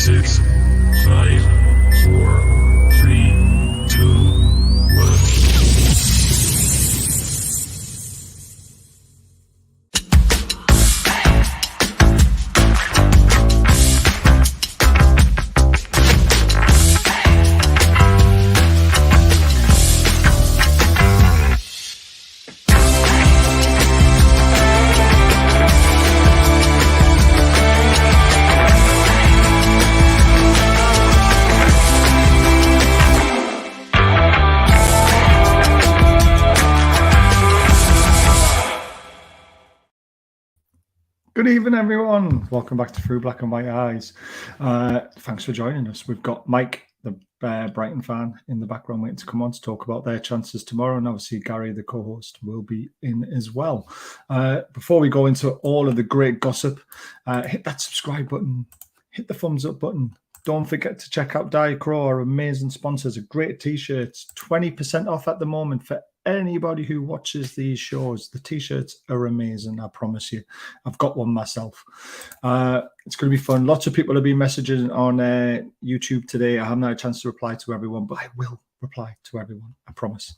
6, 5, 4, 3, 2, 1. Good evening, everyone. Welcome back to Through Black and White Eyes. Thanks for joining us. We've got Mike, the Brighton fan, in the background waiting to come on to talk about their chances tomorrow. And obviously, Gary, the co-host, will be in as well. Before we go into all of the great gossip, hit that subscribe button, hit the thumbs up button. Don't forget to check out Diacro, our amazing sponsors, great t-shirts, 20% off at the moment for anybody who watches these shows. The t-shirts are amazing, I promise you. I've got one myself. It's going to be fun. Lots of people have been messaging on YouTube today. I haven't had a chance to reply to everyone, but I will reply to everyone, I promise.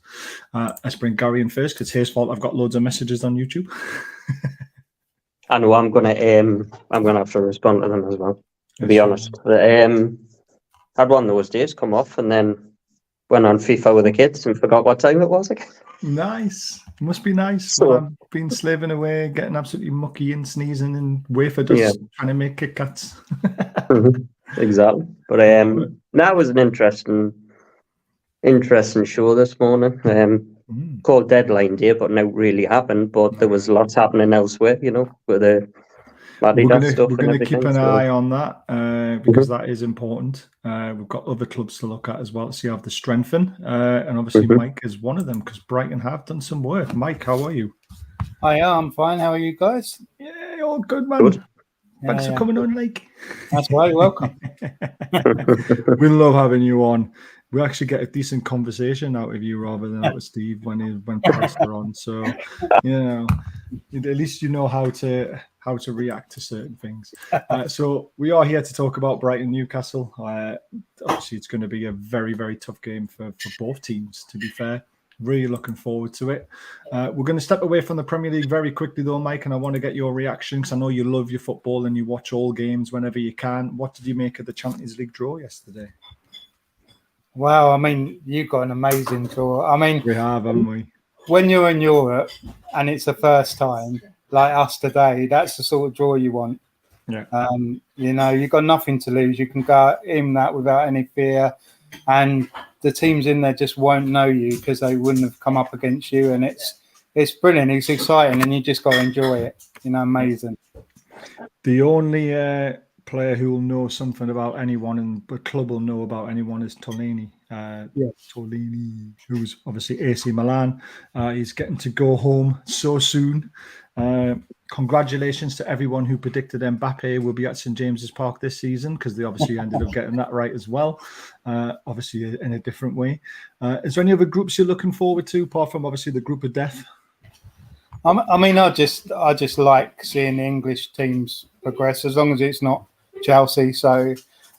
Let's bring Gary in first, because it's his fault I've got loads of messages on YouTube. I know I'm gonna have to respond to them as well, to be honest. Had one of those days come off and then went on FIFA with the kids and forgot what time it was again. Nice. Must be nice. So, I've been slaving away, getting absolutely mucky and sneezing and wafer dust, trying to make Kit Kats. Exactly. But that was an interesting show this morning. Called Deadline Day, but no really happened. But there was lots happening elsewhere, with the Adidas stuff. We're going to keep an eye on that because that is important. We've got other clubs to look at as well to see how they strengthen. And obviously Mike is one of them because Brighton have done some work. Mike, how are you? I'm fine. How are you guys? Yeah, all good, man. Good. Thanks for coming on, Lake. That's right. Welcome. We love having you on. We actually get a decent conversation out of you rather than out of Steve when Price are on. So, at least you know how to react to certain things. So we are here to talk about Brighton Newcastle. Obviously, it's going to be a very, very tough game for both teams, to be fair. Really looking forward to it. We're going to step away from the Premier League very quickly, though, Mike, and I want to get your reaction because I know you love your football and you watch all games whenever you can. What did you make of the Champions League draw yesterday? Wow, I mean, you've got an amazing draw. I mean, we have, haven't we? When you're in Europe and it's the first time, like us today, that's the sort of draw you want. Yeah. You've got nothing to lose. You can go in that without any fear, and the teams in there just won't know you because they wouldn't have come up against you. And it's brilliant. It's exciting, and you just got to enjoy it. Amazing. The only player who will know something about anyone and the club will know about anyone is Tolini. Tolini, who's obviously AC Milan. He's getting to go home so soon. Congratulations to everyone who predicted Mbappe will be at St James's Park this season because they obviously ended up getting that right as well. Obviously in a different way. Is there any other groups you're looking forward to apart from obviously the group of death? I just like seeing the English teams progress as long as it's not Chelsea. So,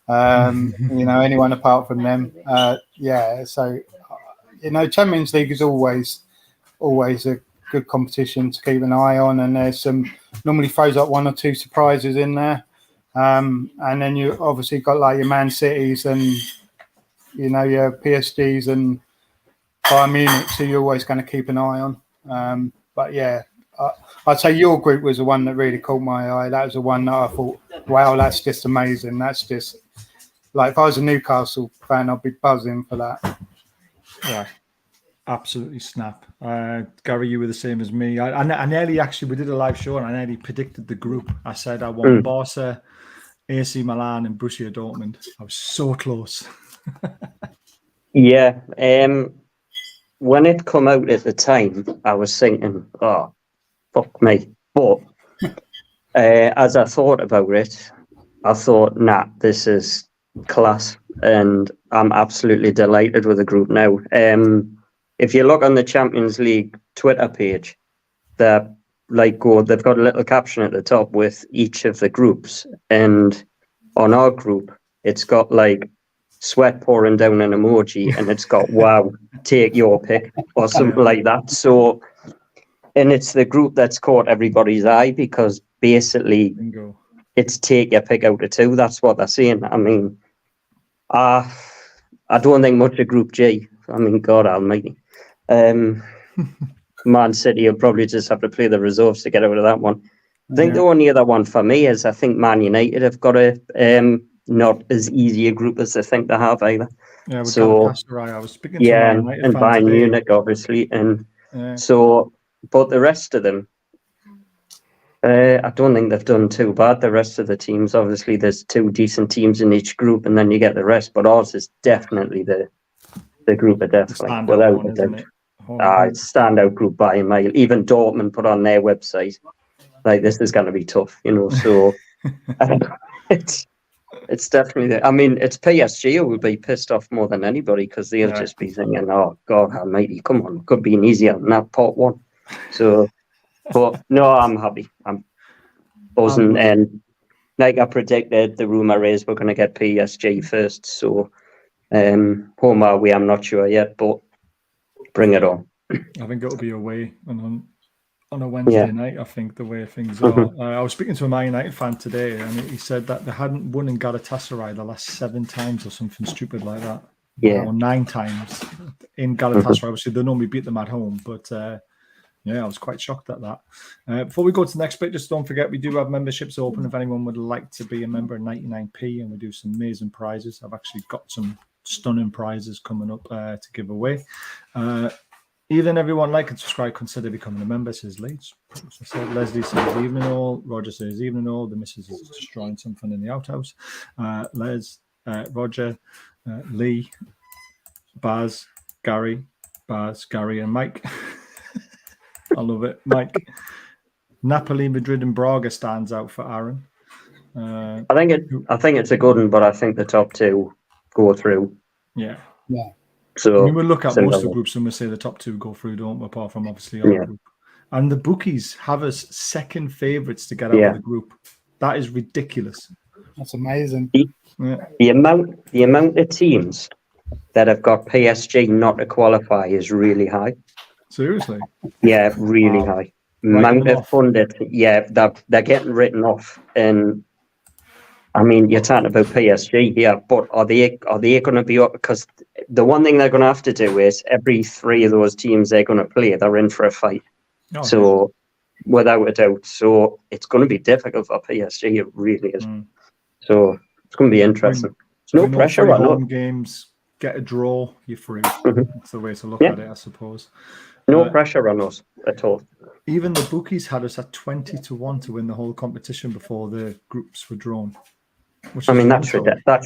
anyone apart from them. So, Champions League is always a good competition to keep an eye on. And there's normally throws up one or two surprises in there. And then you obviously got like your Man Cities and, your PSGs and Bayern Munich, so you're always going to keep an eye on. I'd say your group was the one that really caught my eye. That was the one that I thought, wow, that's just amazing. That's just like if I was a Newcastle fan, I'd be buzzing for that. Yeah, absolutely snap. Gary, you were the same as me. I nearly we did a live show and I nearly predicted the group. I said I want Barca, AC Milan, and Borussia Dortmund. I was so close. Yeah. When it come out at the time, I was thinking, oh, fuck me. But as I thought about it, I thought, nah, this is class. And I'm absolutely delighted with the group now. If you look on the Champions League Twitter page, they've got a little caption at the top with each of the groups. And on our group, it's got like sweat pouring down an emoji, and it's got wow, take your pick or something like that. So, and it's the group that's caught everybody's eye because basically Bingo. it's take your pick out of two. That's what they're saying. I mean, I don't think much of Group G. I mean, God almighty. Man City will probably just have to play the reserves to get out of that one. I think the only other one for me is I think Man United have got a not as easy a group as they think they have either. Yeah, with So Galatasaray. I was speaking to a Man United and fan Bayern today. Munich obviously, and Yeah. so but the rest of them, I don't think they've done too bad. The rest of the teams, obviously, there's 2 decent teams in each group, and then you get the rest. But ours is definitely the group of death, like, Standout without one, a isn't doubt. it? Oh, It's standout group by a mile. Even Dortmund put on their website, like, this is going to be tough, you know. So it's definitely I mean, it's PSG who will be pissed off more than anybody because they'll just be thinking, "Oh God Almighty, come on, could be easier than that part one." So, but no, I'm happy. I'm buzzing, and like I predicted, the rumor is we're going to get PSG first. So, home are we? I'm not sure yet, but bring it on. I think it'll be away on a Wednesday night. I think the way things are. I was speaking to a Man United fan today, and he said that they hadn't won in Galatasaray the last 7 times or something stupid like that. Yeah, or 9 times in Galatasaray. Obviously, they normally beat them at home, but yeah, I was quite shocked at that. Before we go to the next bit, just don't forget we do have memberships open if anyone would like to be a member. 99p, and we do some amazing prizes. I've actually got some stunning prizes coming up to give away. Even everyone like and subscribe, consider becoming a member, says Leeds. Leslie says evening all. Roger says evening all. The missus is destroying something in the outhouse. Roger, Lee, Baz, Gary, and Mike. I love it. Mike. Napoli, Madrid, and Braga stands out for Aaron. I think it's a good one, but I think the top 2 go through. Yeah. So I mean, we'll look at most of the groups and we'll say the top 2 go through, don't we? Apart from obviously our group. And the bookies have us second favourites to get out of the group. That is ridiculous. That's amazing. The amount of teams that have got PSG not to qualify is really high. Seriously? Yeah, really high. Amount of funded, they're getting written off. And I mean, you're talking about PSG, but are they going to be up? Because the one thing they're going to have to do is every 3 of those teams they're going to play, they're in for a fight. So, without a doubt, so it's going to be difficult for PSG. It really is. So it's going to be interesting. There's no pressure on home games. Get a draw, you're free. That's the way to look at it, I suppose. No pressure on us at all. Even the bookies had us at 20-1 to win the whole competition before the groups were drawn. I mean, that's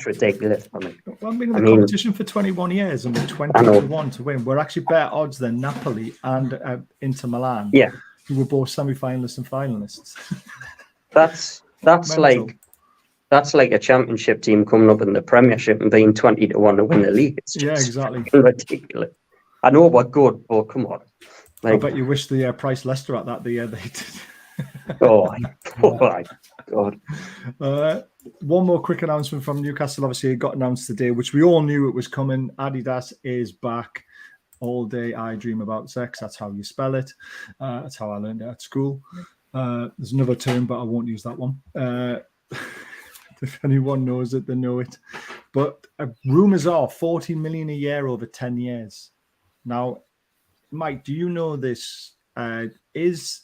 ridiculous. I mean, I've been in the competition for 21 years and we're 20-1 to win. We're actually better odds than Napoli and Inter Milan. Yeah, who were both semi-finalists and finalists. That's like a championship team coming up in the Premiership and being 20-1 to win the league. It's just exactly ridiculous. I know we're good, but come on. I bet you wish the price Leicester at that the year they did. Oh my God. One more quick announcement from Newcastle. Obviously, it got announced today, which we all knew it was coming. Adidas is back. All day I dream about sex. That's how you spell it. That's how I learned it at school. There's another term, but I won't use that one. If anyone knows it, they know it. But rumours are 40 million a year over 10 years. Now, Mike, do you know this? Is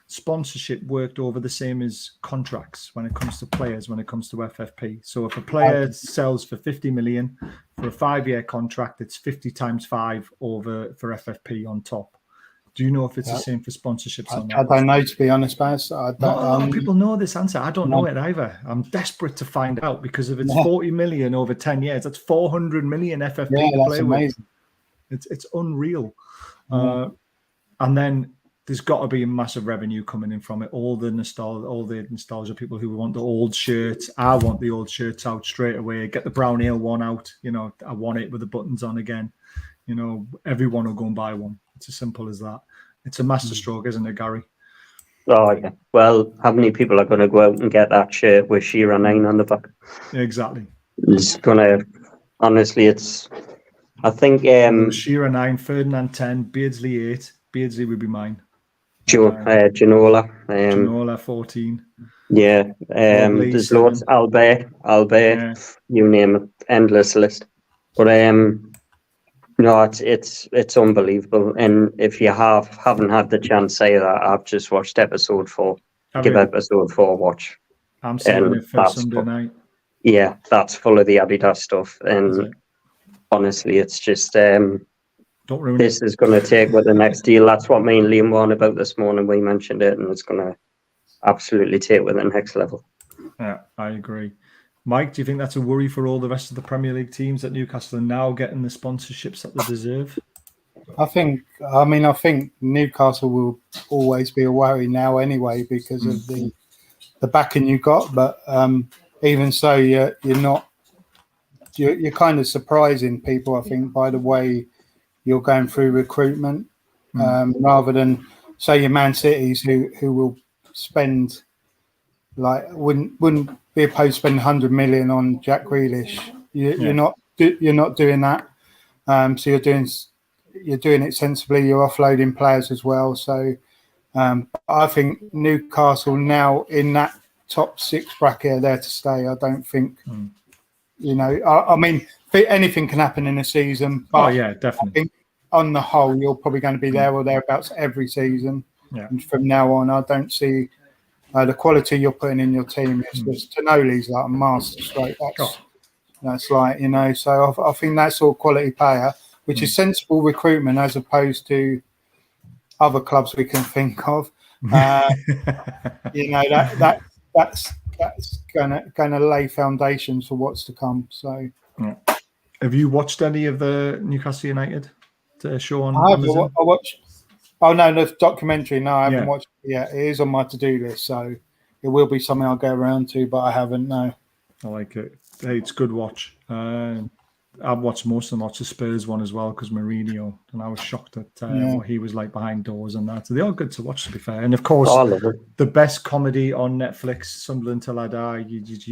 sponsorship worked over the same as contracts when it comes to players, when it comes to FFP? So if a player sells for 50 million for a 5-year contract, it's 50 times 5 over for FFP on top. Do you know if it's the same for sponsorships or not? I don't know, to be honest, Baz. Not a lot of people know this answer. I don't know it either. I'm desperate to find out because if it's 40 million over 10 years, that's 400 million FFP to play amazing. with. It's unreal. And then there's got to be a massive revenue coming in from it. All the nostalgia people who want the old shirts. I want the old shirts out straight away. Get the brown ale one out. You know, I want it with the buttons on again. You know, everyone will go and buy one. It's as simple as that. It's a masterstroke, isn't it, Gary? Oh, yeah. Well, how many people are going to go out and get that shirt with Shearer 9 on the back? Exactly. It's gonna honestly. I think Shearer 9, Ferdinand 10, Beardsley 8. Beardsley would be mine. Ginola. Ginola 14. Yeah. Robley, There's 7. loads. Albert. Yeah. You name it. Endless list. But no, it's unbelievable. And if you haven't had the chance either, I've just watched episode 4. Give episode 4 a watch. I'm saving it for Sunday night. Yeah, that's full of the Adidas stuff. Is And it? honestly, it's just Don't ruin this it. is going to take with the next deal. That's what me and Liam were on about this morning. We mentioned it, and it's going to absolutely take with the next level. Yeah, I agree. Mike, do you think that's a worry for all the rest of the Premier League teams that Newcastle are now getting the sponsorships that they deserve? I think Newcastle will always be a worry now anyway because of the backing you got. But even so, you're kind of surprising people, I think, by the way you're going through recruitment, rather than say your Man Cities who will spend wouldn't be opposed to spending 100 million on Jack Grealish. You're not doing that. So you're doing it sensibly. You're offloading players as well. So I think Newcastle now in that top 6 bracket are there to stay. I don't think I mean anything can happen in a season. But definitely. I think on the whole, you're probably going to be there or thereabouts every season. Yeah. And from now on, I don't see the quality you're putting in your team. It's just Tonoli's like a master stroke. That's like, so I think that's all quality player, which is sensible recruitment as opposed to other clubs we can think of. That's gonna lay foundations for what's to come. So, have you watched any of the Newcastle United show on Amazon? I watched. Oh no, the documentary. No, I haven't watched it yet. It is on my to-do list, so it will be something I'll go around to, but I haven't. No. I like it. Hey, it's a good watch. I've watched most of them. Watched the Spurs one as well because Mourinho, and I was shocked at what he was like behind doors and that. So they're all good to watch, to be fair. And of course, the best comedy on Netflix, Sunderland Till I Die.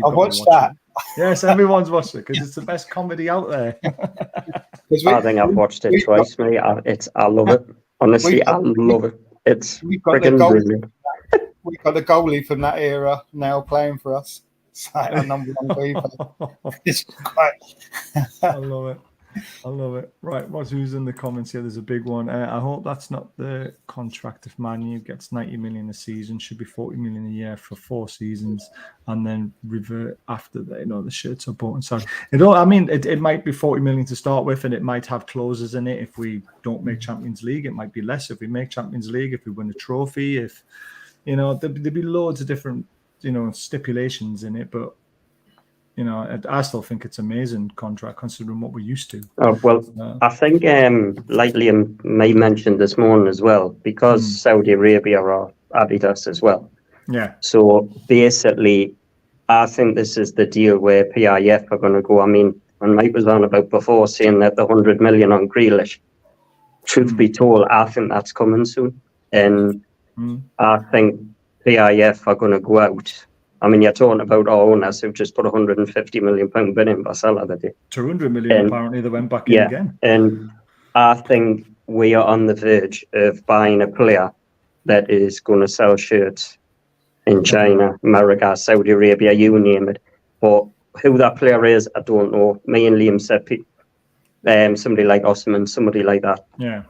I've watched that. Yes, everyone's watched it because it's the best comedy out there. I think I've watched it twice, mate. I love it. Honestly, I love it. It's freaking brilliant. We've got the goalie from that era now playing for us. It's like our number 1 keeper. It's quite. I love it. Right, who's in the comments here? There's a big one. I hope that's not the contract. If Man U gets 90 million a season, should be 40 million a year for 4 seasons, and then revert after the shirts are bought and sold. It might be 40 million to start with, and it might have clauses in it. If we don't make Champions League, it might be less. If we make Champions League, if we win a trophy, if there'd be loads of different stipulations in it, but I still think it's an amazing contract considering what we're used to. Oh, well, I think, like Liam may mentioned this morning as well, because Saudi Arabia are Adidas as well. Yeah. So basically, I think this is the deal where PIF are going to go. I mean, when Mike was on about before saying that the 100 million on Grealish, truth be told, I think that's coming soon. And I think PIF are going to go out. I mean, you're talking about our owners who've just put £150 million bid in for Salah that day. 200 million apparently they went back in again. And I think we are on the verge of buying a player that is going to sell shirts in China, America, Saudi Arabia, you name it. But who that player is, I don't know. Me and Liam said somebody like Osman, somebody like that. Yeah.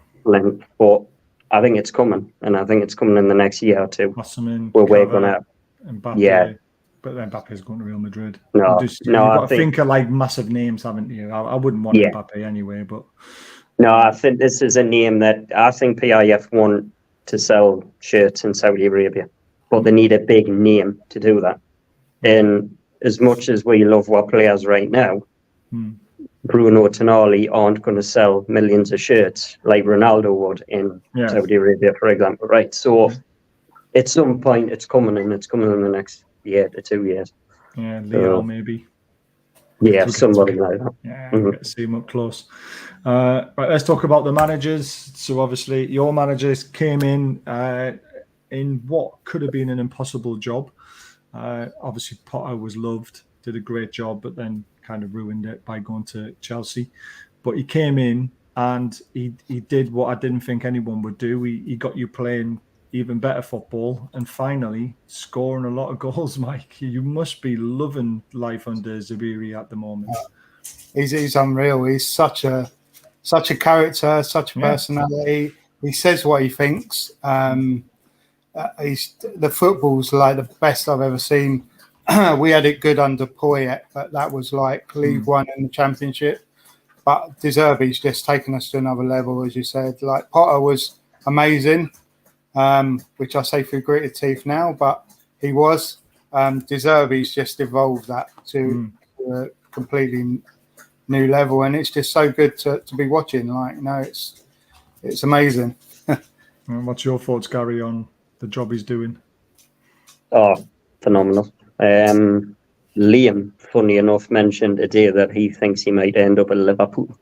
But I think it's coming, and I think it's coming in the next year or two. Osman, we're going to. Mbappe, but then Mbappe's going to Real Madrid. You've got to think of like massive names, haven't you? I wouldn't want Mbappe anyway, but no, I think this is a name that I think PIF want to sell shirts in Saudi Arabia, but they need a big name to do that. And as much as we love our players right now, Bruno Tonali aren't going to sell millions of shirts like Ronaldo would in Saudi Arabia, for example, right? So. At some point, it's coming, and it's coming in the next year to 2 years. Yeah, Leo maybe. Yeah, somebody like that. Yeah, get to see him up close. Right, let's talk about the managers. So obviously, your managers came in what could have been an impossible job. Obviously, Potter was loved, did a great job, but then kind of ruined it by going to Chelsea. But he came in and he did what I didn't think anyone would do. He got you playing even better football and finally scoring a lot of goals, Mike. You must be loving life under Zabiri at the moment. He's unreal. He's such a character, such a personality. He says what he thinks. The football's like the best I've ever seen. We had it good under Poyet, but that was like League One and the Championship. But De Zerbi's just taken us to another level, as you said. Like Potter was amazing, which I say through gritted teeth now, but he was. De Zerbi's just evolved that to a completely new level, and it's just so good to be watching. Like, you know, it's amazing. What's your thoughts, Gary, on the job he's doing? Oh, phenomenal. Liam, funny enough, mentioned today that he thinks he might end up at Liverpool.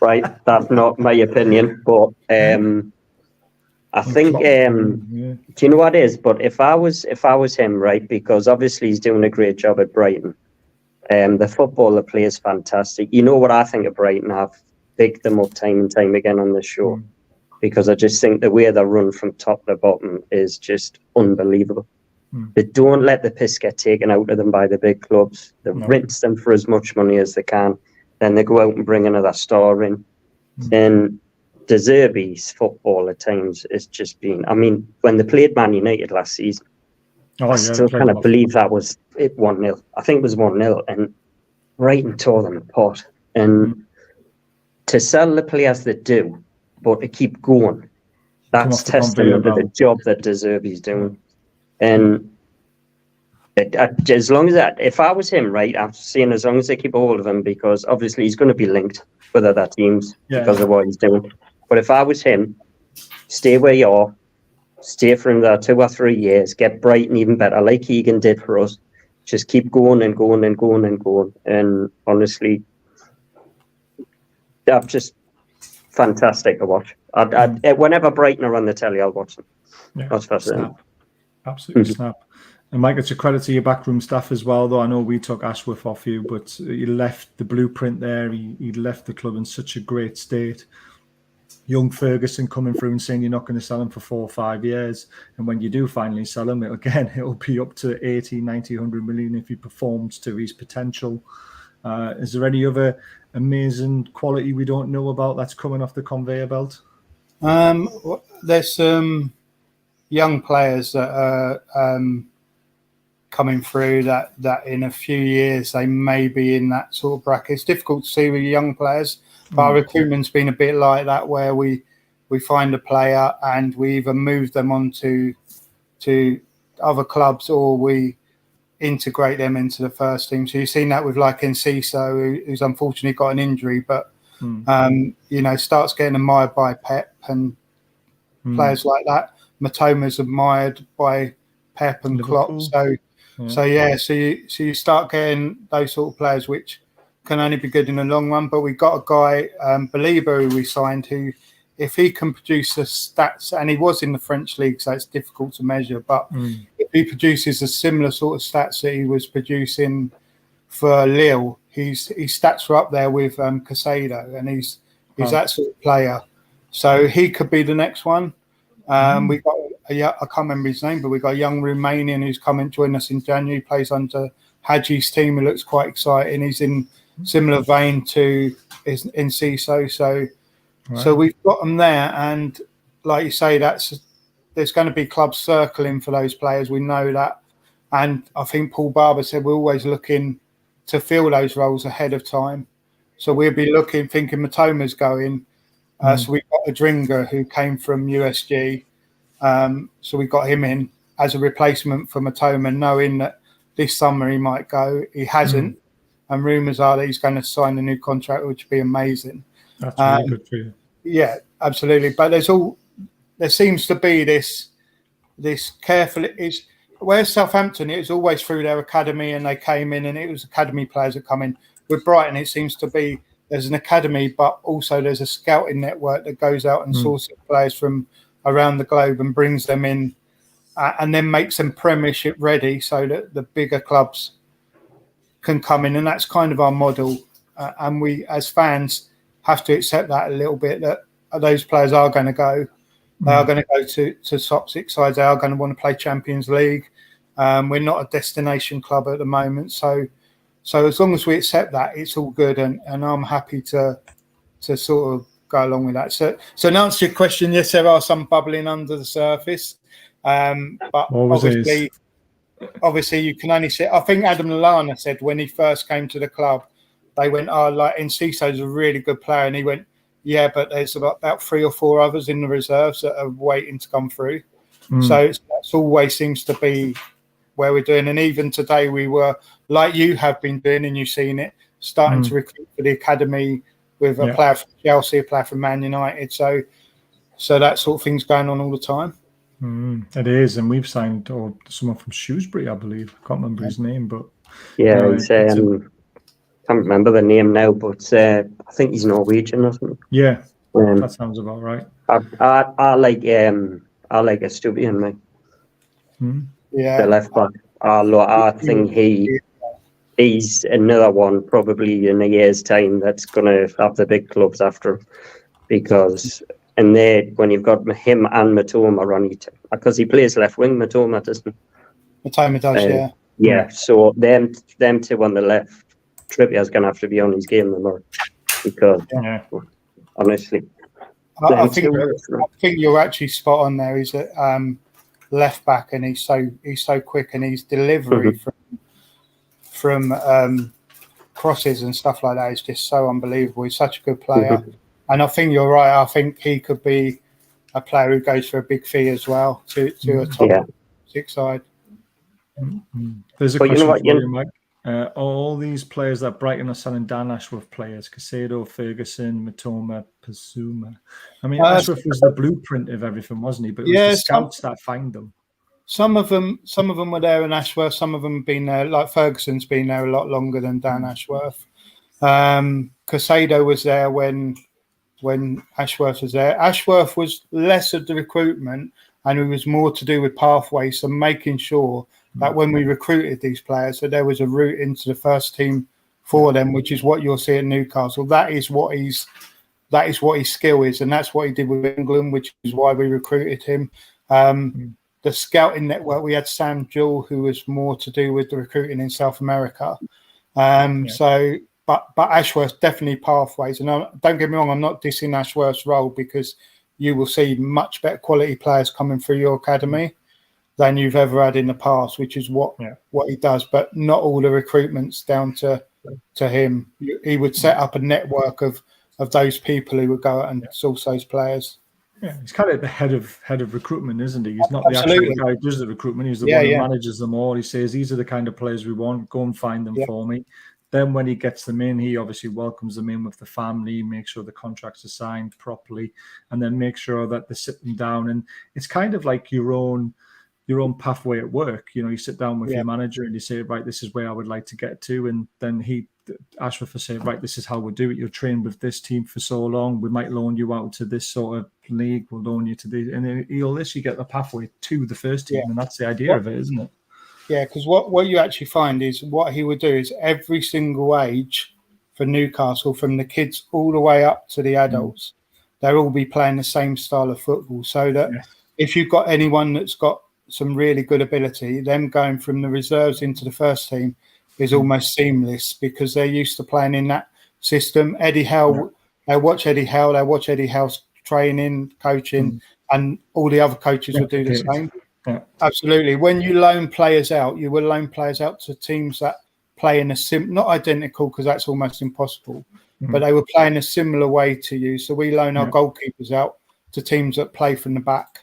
Right, that's not my opinion, but I think do you know what it is? But if I was him, right, because obviously he's doing a great job at Brighton. The football they play is fantastic. You know what I think of Brighton? I've picked them up time and time again on this show because I just think the way they run from top to bottom is just unbelievable. They don't let the piss get taken out of them by the big clubs. They rinse them for as much money as they can. Then they go out and bring another star in. And De Zerbi's football at times is just been... I mean, when they played Man United last season, I still cannot believe that was it 1-0. I think it was 1-0. And Brighton tore them apart. And to sell the players that do, but to keep going, that's testament to the job that De Zerbi's doing. And as long as if I was him, right, I'm saying as long as they keep a hold of him, because obviously he's going to be linked with other teams because of what he's doing. But if I was him, stay where you are, stay for another 2 or 3 years, get Brighton even better, like Egan did for us. Just keep going and going and going and going. And honestly, that's just fantastic to watch. Whenever Brighton are on the telly, I'll watch them. Yeah, that's fascinating. Absolutely snap. And Mike, it's a credit to your backroom staff as well, though. I know we took Ashworth off you, but you left the blueprint there. He left the club in such a great state. Young Ferguson coming through and saying you're not going to sell him for 4 or 5 years. And when you do finally sell him, it'll be up to 80, 90, 100 million if he performs to his potential. Is there any other amazing quality we don't know about that's coming off the conveyor belt? There's some young players that are coming through that in a few years they may be in that sort of bracket. It's difficult to see with young players, but our recruitment's been a bit like that, where we find a player and we either move them on to other clubs or we integrate them into the first team. So you've seen that with like Enciso, who's unfortunately got an injury, but starts getting admired by Pep and players like that. Matoma's admired by Pep and Klopp. So you start getting those sort of players which can only be good in the long run. But we got a guy, Belieber, who we signed, who, if he can produce the stats, and he was in the French league, so it's difficult to measure, but if he produces a similar sort of stats that he was producing for Lille, his stats are up there with Caicedo, and he's that sort of player. So he could be the next one. We got I can't remember his name, but we got a young Romanian who's come and joined us in January. Plays under Hadji's team. He looks quite exciting. He's in similar vein to Enciso. So we've got them there, and like you say, there's going to be clubs circling for those players. We know that, and I think Paul Barber said we're always looking to fill those roles ahead of time. So we'll be thinking Matoma's going. So we've got Adringa, who came from USG. So we got him in as a replacement for Matoma, knowing that this summer he might go. He hasn't. And rumours are that he's going to sign a new contract, which would be amazing. That's really good for you. Yeah, absolutely. But there seems to be this careful. Whereas Southampton, it was always through their academy, and they came in, and it was academy players that come in. With Brighton, it seems to be there's an academy, but also there's a scouting network that goes out and sources players from around the globe and brings them in, and then makes them Premiership ready, so that the bigger clubs can come in, and that's kind of our model. And we, as fans, have to accept that a little bit, that those players are going to go. They are going to go to top six sides. They are going to want to play Champions League. We're not a destination club at the moment. So as long as we accept that, it's all good. And I'm happy to sort of go along with that. So in answer to your question, yes, there are some bubbling under the surface. But obviously you can only see. I think Adam Lallana said when he first came to the club, they went, like Enciso's a really good player, and he went, yeah, but there's about 3 or 4 others in the reserves that are waiting to come through. So that's always seems to be where we're doing. And even today we were, like you have been doing, and you've seen it, starting to recruit for the academy with a player from Chelsea, a player from Man United. So that sort of thing's going on all the time. It is, and we've signed someone from Shrewsbury, I believe. I can't remember his name, but he's can't remember the name now, but I think he's Norwegian or something. Yeah, that sounds about right. I like Estupiñán, mate. The left back. I think he's another one probably in a year's time that's going to have the big clubs after him, because when you've got him and Matoma on it, because he plays left wing, Matoma doesn't. Matoma does, yeah. So them two on the left. Trippier's going to have to be on his game more, because honestly, I think you're actually spot on there. He's a left back, and he's so quick, and his delivery from crosses and stuff like that is just so unbelievable. He's such a good player, and I think you're right. I think he could be a player who goes for a big fee as well to a top six side. There's a question for you, Mike. All these players that Brighton are selling, Dan Ashworth players, Casado, Ferguson, Matoma, Pazuma. I mean, Ashworth was the blueprint of everything, wasn't he? But it was the scouts that find them. Some of them were there in Ashworth. Some of them have been there. Like Ferguson's been there a lot longer than Dan Ashworth. Casado was there when Ashworth was there. Ashworth was less of the recruitment, and it was more to do with pathways and making sure that when we recruited these players, that there was a route into the first team for them, which is what you'll see at Newcastle. That is what his skill is, and that's what he did with England, which is why we recruited him. The scouting network, we had Sam Jewell, who was more to do with the recruiting in South America. But Ashworth's definitely pathways. And don't get me wrong, I'm not dissing Ashworth's role, because you will see much better quality players coming through your academy than you've ever had in the past, which is what he does. But not all the recruitment's down to him. He would set up a network of those people who would go out and source those players. Yeah, he's kind of the head of recruitment, isn't he? He's not the actual guy who does the recruitment. He's the one who manages them all. He says, these are the kind of players we want. Go and find them for me. Then when he gets them in, he obviously welcomes them in with the family, makes sure the contracts are signed properly, and then make sure that they're sitting down. And it's kind of like your own pathway at work. You know, you sit down with your manager and you say, right, this is where I would like to get to. And then Ashworth will say, right, this is how we'll do it. You're trained with this team for so long. We might loan you out to this sort of league. We'll loan you to this. And then you'll literally get the pathway to the first team. And that's the idea of it, isn't it? Yeah, because what you actually find is what he would do is every single age for Newcastle, from the kids all the way up to the adults, they'll all be playing the same style of football. So that if you've got anyone that's got some really good ability, them going from the reserves into the first team is almost seamless, because they're used to playing in that system. Eddie Howe, they watch Eddie Howe, they watch Eddie Howe's training, coaching, and all the other coaches will do the same. Yeah. Absolutely. When you loan players out, you will loan players out to teams that play in a not identical, because that's almost impossible, but they were playing a similar way to you. So we loan our goalkeepers out to teams that play from the back,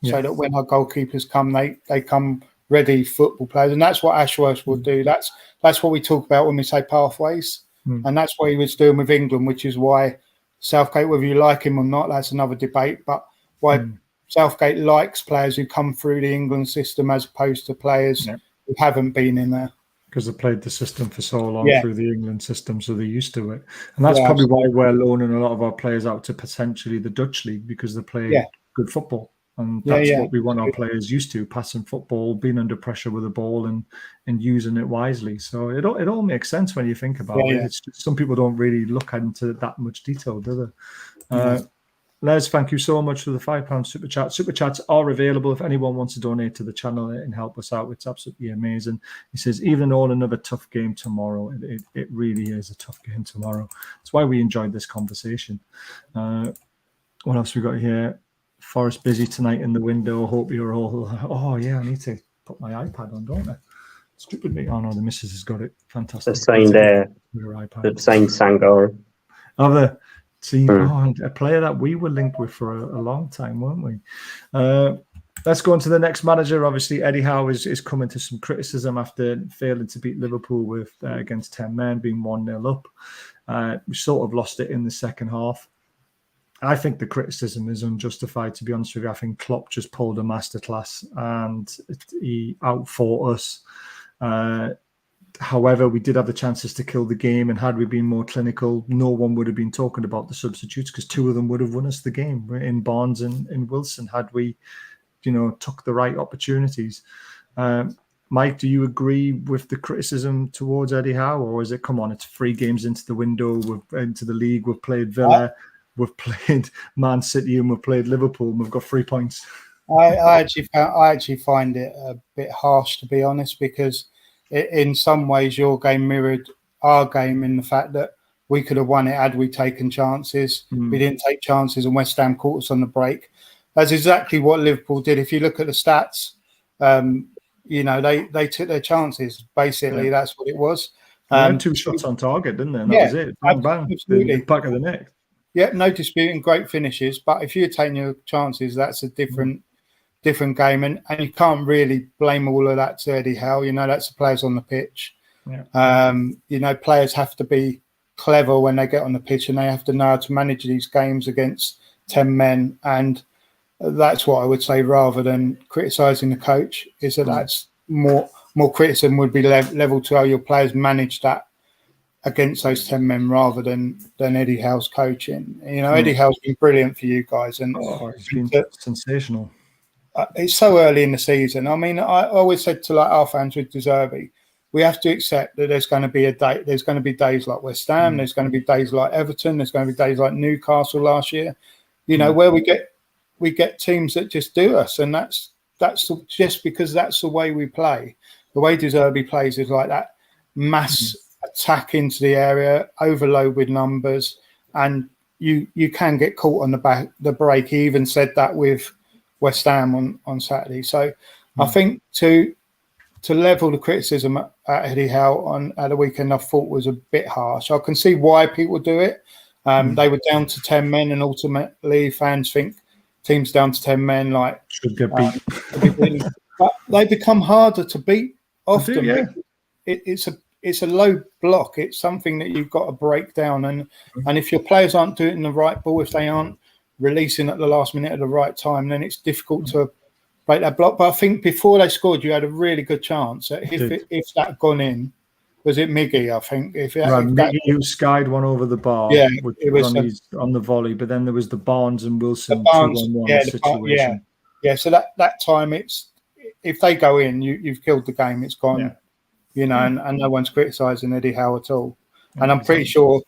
so that when our goalkeepers come, they come ready football players. And that's what Ashworth will do. That's what we talk about when we say pathways. And that's what he was doing with England, which is why Southgate, whether you like him or not, that's another debate, but why Southgate likes players who come through the England system as opposed to players who haven't been in there. Because they played the system for so long through the England system, so they're used to it. And that's probably why we're loaning a lot of our players out to potentially the Dutch league, because they play good football. And that's what we want our players used to: passing football, being under pressure with the ball, and using it wisely. So it all makes sense when you think about it. It's just, some people don't really look into that much detail, do they? Les, thank you so much for the £5 super chat. Super chats are available if anyone wants to donate to the channel and help us out. It's absolutely amazing. He says, even though another tough game tomorrow, it really is a tough game tomorrow. That's why we enjoyed this conversation. What else we got here? Forest busy tonight in the window. Hope you're all. Oh yeah, I need to put my iPad on, don't I? Stupid me. Oh no, the missus has got it. Fantastic. The signed Sangor. Have they? A player that we were linked with for a long time, weren't we? Let's go on to the next manager. Obviously, Eddie Howe is coming to some criticism after failing to beat Liverpool with against 10 men, being 1-0 up. We sort of lost it in the second half. I think the criticism is unjustified, to be honest with you. I think Klopp just pulled a masterclass and he outfought us. However, we did have the chances to kill the game, and had we been more clinical, no one would have been talking about the substitutes, because two of them would have won us the game, in Barnes and in Wilson, had we, took the right opportunities. Mike, do you agree with the criticism towards Eddie Howe, or is it, come on, it's 3 games into the window, into the league, we've played Villa, we've played Man City, and we've played Liverpool, and we've got 3 points? I actually find it a bit harsh, to be honest, because in some ways your game mirrored our game in the fact that we could have won it had we taken chances. We didn't take chances, and West Ham caught us on the break. That's exactly what Liverpool did. If you look at the stats, they took their chances. Basically, that's what it was. They had 2 shots on target, didn't they? And that was it. Bang, bang. Absolutely. The back of the neck. Yeah, no disputing, great finishes. But if you're taking your chances, that's a different game, and you can't really blame all of that to Eddie Howe. That's the players on the pitch. Players have to be clever when they get on the pitch, and they have to know how to manage these games against 10 men. And that's what I would say, rather than criticising the coach, is that that's more criticism would be level to how your players manage that against those 10 men, rather than Eddie Howe's coaching. Eddie Howe's been brilliant for you guys, and he's been sensational. It's so early in the season. I mean, I always said to our fans with De Zerbi, we have to accept that there's going to be there's going to be days like West Ham, there's going to be days like Everton, there's going to be days like Newcastle last year, where we get teams that just do us, and that's just because that's the way we play. The way De Zerbi plays is like that mass attack into the area, overload with numbers, and you can get caught on the break. He even said that with West Ham on Saturday. So I think to level the criticism at Eddie Howe at the weekend, I thought was a bit harsh. I can see why people do it. They were down to 10 men, and ultimately fans think teams down to 10 men should get beat. But they become harder to beat often. It's a low block. It's something that you've got to break down, and if your players aren't doing the right ball, if they aren't releasing at the last minute at the right time, then it's difficult to break that block. But I think before they scored, you had a really good chance. If that had gone in, was it Miggy? I think Miggy, who skied one over the bar. Yeah, it was on the volley. But then there was the Barnes and Wilson 2-on-1 situation. So that time, it's if they go in, you've killed the game. It's gone. And no one's criticising Eddie Howe at all. And I'm pretty sure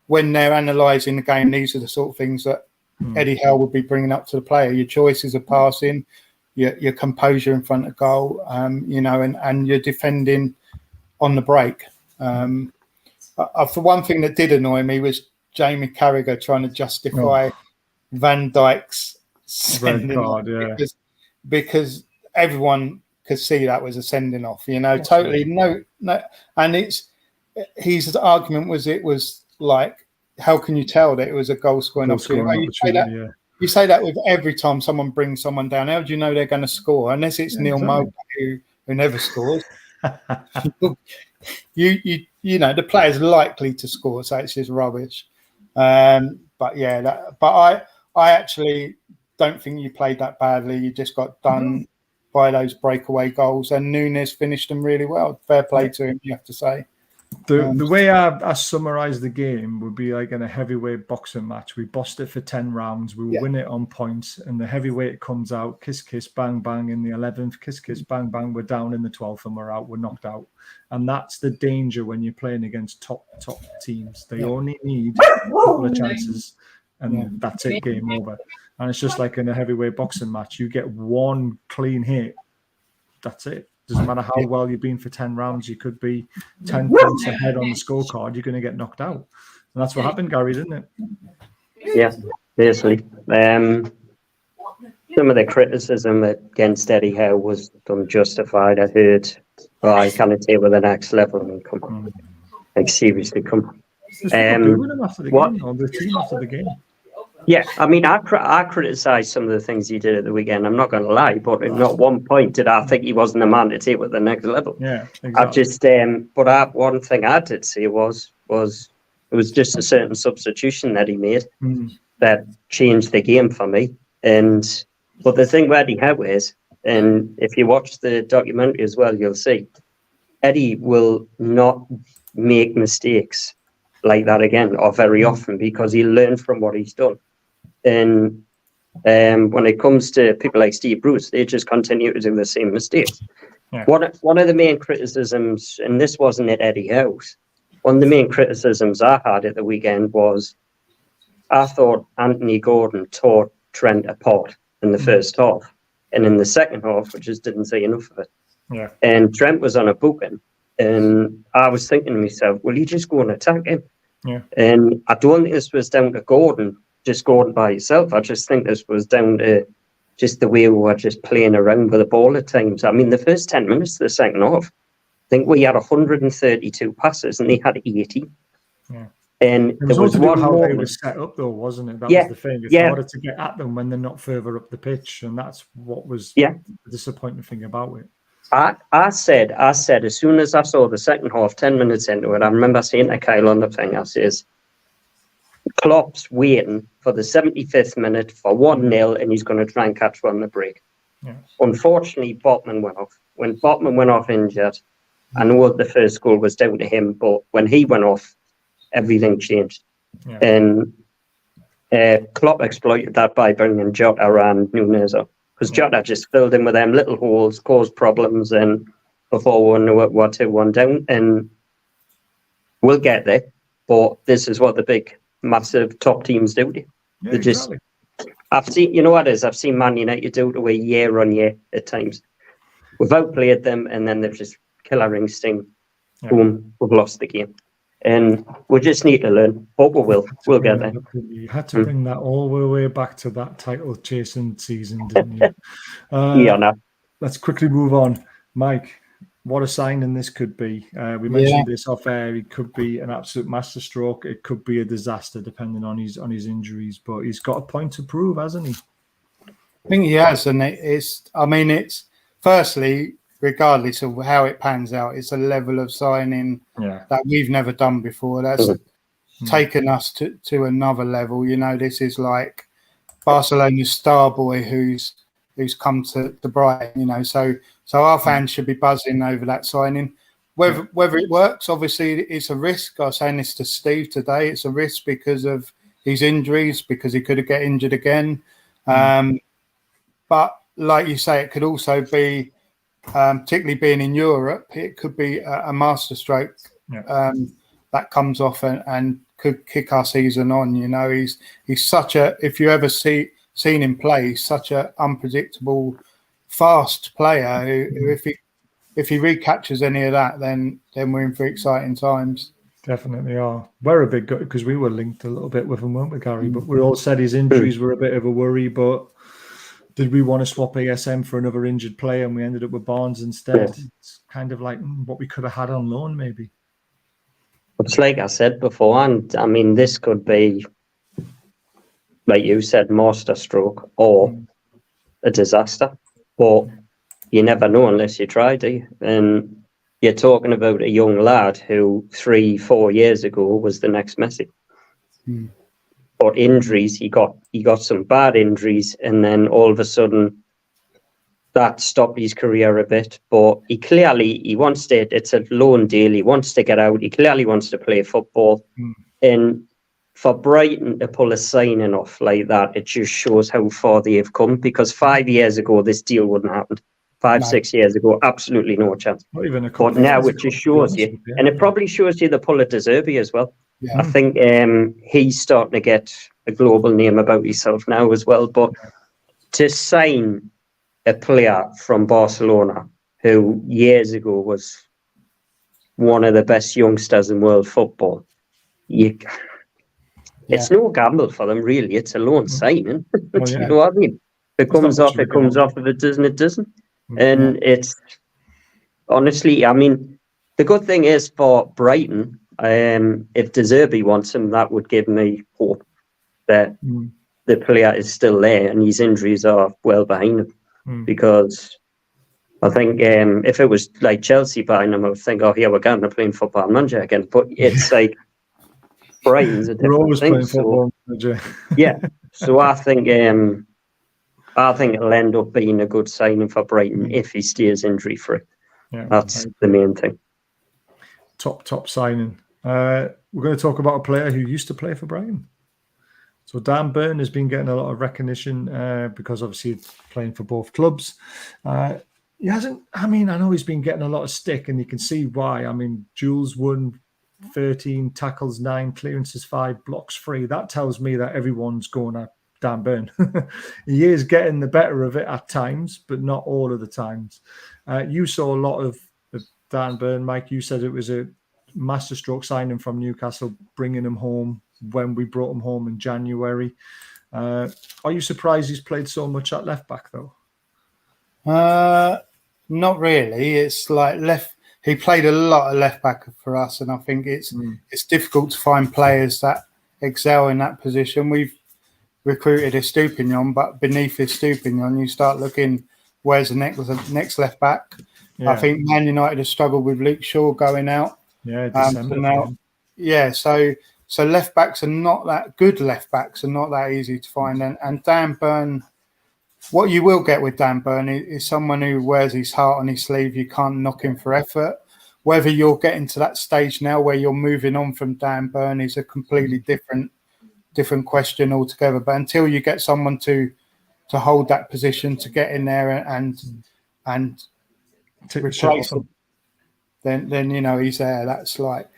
when they're analysing the game, these are the sort of things that Eddie Howe would be bringing up to the player. Your choices of passing, your composure in front of goal, and you're defending on the break. For one thing that did annoy me was Jamie Carragher trying to justify Van Dijk's sending off, because everyone could see that was a sending off. Totally no, and his argument was it was like, how can you tell that it was a goal scoring opportunity? You say that with every time someone brings someone down. How do you know they're going to score? Unless it's Neil Mope who never scores. The player's likely to score, so it's just rubbish. I actually don't think you played that badly. You just got done by those breakaway goals, and Nunes finished them really well. Fair play to him, you have to say. The way I summarise the game would be like in a heavyweight boxing match. We bossed it for 10 rounds. We will win it on points. And the heavyweight comes out, kiss, kiss, bang, bang in the 11th, kiss, kiss, bang, bang. We're down in the 12th and we're out. We're knocked out. And that's the danger when you're playing against top teams. They only need a couple of chances and that's it, game over. And it's just like in a heavyweight boxing match. You get one clean hit. That's it. Doesn't matter how well you've been for 10 rounds, you could be 10 points ahead on the scorecard. You're going to get knocked out. And that's what happened, Gary, didn't it? Yeah, basically. Some of the criticism against Eddie Howe was unjustified. I heard, I can't take with the next level and come. Like, seriously, come. With him after the game, or the team after the game. Yeah, I mean, I criticised some of the things he did at the weekend. I'm not going to lie, but at not one point did I think he wasn't the man to take with the next level. Yeah, exactly. I just, one thing I did see was it was just a certain substitution that he made that changed the game for me. But the thing with Eddie Howe is, and if you watch the documentary as well, you'll see Eddie will not make mistakes like that again, or very often, because he learned from what he's done. And when it comes to people like Steve Bruce, they just continue to do the same mistakes. Yeah. One of the main criticisms, and this wasn't at Eddie Howe's, one of the main criticisms I had at the weekend was I thought Anthony Gordon tore Trent apart in the first half. And in the second half, we just didn't see enough of it. Yeah. And Trent was on a booking. And I was thinking to myself, will you just go and attack him? Yeah. And I don't think this was down to Gordon, just Gordon by himself. I just think this was down to just the way we were just playing around with the ball at times. I mean, the first 10 minutes of the second half, I think we had 132 passes and they had 80. Yeah. And it was there was one how moment. they were set up, though, wasn't it? That was the thing. It's harder to get at them when they're not further up the pitch, and that's what was the disappointing thing about it. I said, as soon as I saw the second half, 10 minutes into it, I remember saying to Kyle on the thing, I says, Klopp's waiting for the 75th minute for 1-0, and he's going to try and catch one on the break. Yeah. Unfortunately, Botman went off. When Botman went off injured, I know the first goal was down to him, but when he went off, everything changed. Yeah. And Klopp exploited that by bringing Jota and Nunes up. Because Jota just filled in with them little holes, caused problems, and before we knew it, we're 2-1 down. And we'll get there, but this is what the big, massive top teams do. Yeah, They just, I've seen, you know what it is? I've seen Man United do it away year on year at times. We've outplayed them, and then they've just killer instinct. Boom, we've lost the game. And we just need to learn, but we will. We'll get there. You had to bring that all the way back to that title chasing season, didn't you? No. Let's quickly move on. Mike, what a signing this could be. We mentioned this off air. It could be an absolute masterstroke. It could be a disaster depending on his injuries, but he's got a point to prove, hasn't he? I think he has, and it's firstly, regardless of how it pans out, it's a level of signing that we've never done before. That's taken us to another level. You know, this is like Barcelona's star boy who's come to Brighton. You know, so our fans should be buzzing over that signing. Whether it works, obviously, it's a risk. I was saying this to Steve today. It's a risk because of his injuries, because he could have get injured again. But like you say, it could also be. Particularly being in Europe, it could be a masterstroke that comes off and could kick our season on. You know, he's such a, if you ever seen him play, he's such an unpredictable, fast player who if he recaptures any of that, then we're in for exciting times. Definitely are. We're a big because we were linked a little bit with him, weren't we, Gary? But we all said his injuries were a bit of a worry, but did we want to swap ASM for another injured player and we ended up with Barnes instead? Yeah. It's kind of like what we could have had on loan, maybe. It's like I said before, and I mean, this could be, like you said, masterstroke or a disaster. But you never know unless you try, do you? And you're talking about a young lad who 3-4 years ago was the next Messi. But injuries, he got some bad injuries, and then all of a sudden that stopped his career a bit. But he wants to. It's a loan deal. He wants to get out. He clearly wants to play football. And for Brighton to pull a signing off like that, it just shows how far they have come. Because 5 years ago, this deal wouldn't happen. 6 years ago, absolutely no chance. Not even a But now it just shows you, and it probably shows you the pull of De Zerbi as well. Yeah. I think he's starting to get a global name about himself now as well. But to sign a player from Barcelona who years ago was one of the best youngsters in world football, it's no gamble for them, really. It's a loan signing. Well, You know what I mean? If it comes off, it comes off. If it doesn't, it doesn't. And it's honestly, I mean, the good thing is for Brighton, if De Zerbi wants him, that would give me hope that the player is still there and his injuries are well behind him. Because I think if it was like Chelsea buying him, I would think, oh, here we're going to playing Football Manager again. But it's like Brighton's a different thing. Football Manager. Yeah, so I think it'll end up being a good signing for Brighton if he stays injury free. Yeah, that's the main thing. Top signing. We're going to talk about a player who used to play for Brighton. So Dan Burn has been getting a lot of recognition because obviously playing for both clubs. He hasn't. I mean, I know he's been getting a lot of stick, and you can see why. I mean, Jules won 13 tackles, 9 clearances, 5 blocks, 3. That tells me that everyone's going at Dan Burn. He is getting the better of it at times, but not all of the times. You saw a lot of Dan Burn, Mike. You said it was a masterstroke signing from Newcastle, bringing him home when we brought him home in January. Are you surprised he's played so much at left back, though? Not really. It's like he played a lot of left back for us, and I think it's difficult to find players that excel in that position. We've recruited Estupinian, but beneath Estupinian, you start looking, where's the next left back? Yeah. I think Man United have struggled with Luke Shaw going out. Yeah, December. So left backs are not that good. Left backs are not that easy to find. And Dan Burn, what you will get with Dan Burn is someone who wears his heart on his sleeve. You can't knock him for effort. Whether you're getting to that stage now where you're moving on from Dan Burn is a completely different question altogether. But until you get someone to hold that position, to get in there and replace him, then you know he's there. That's like,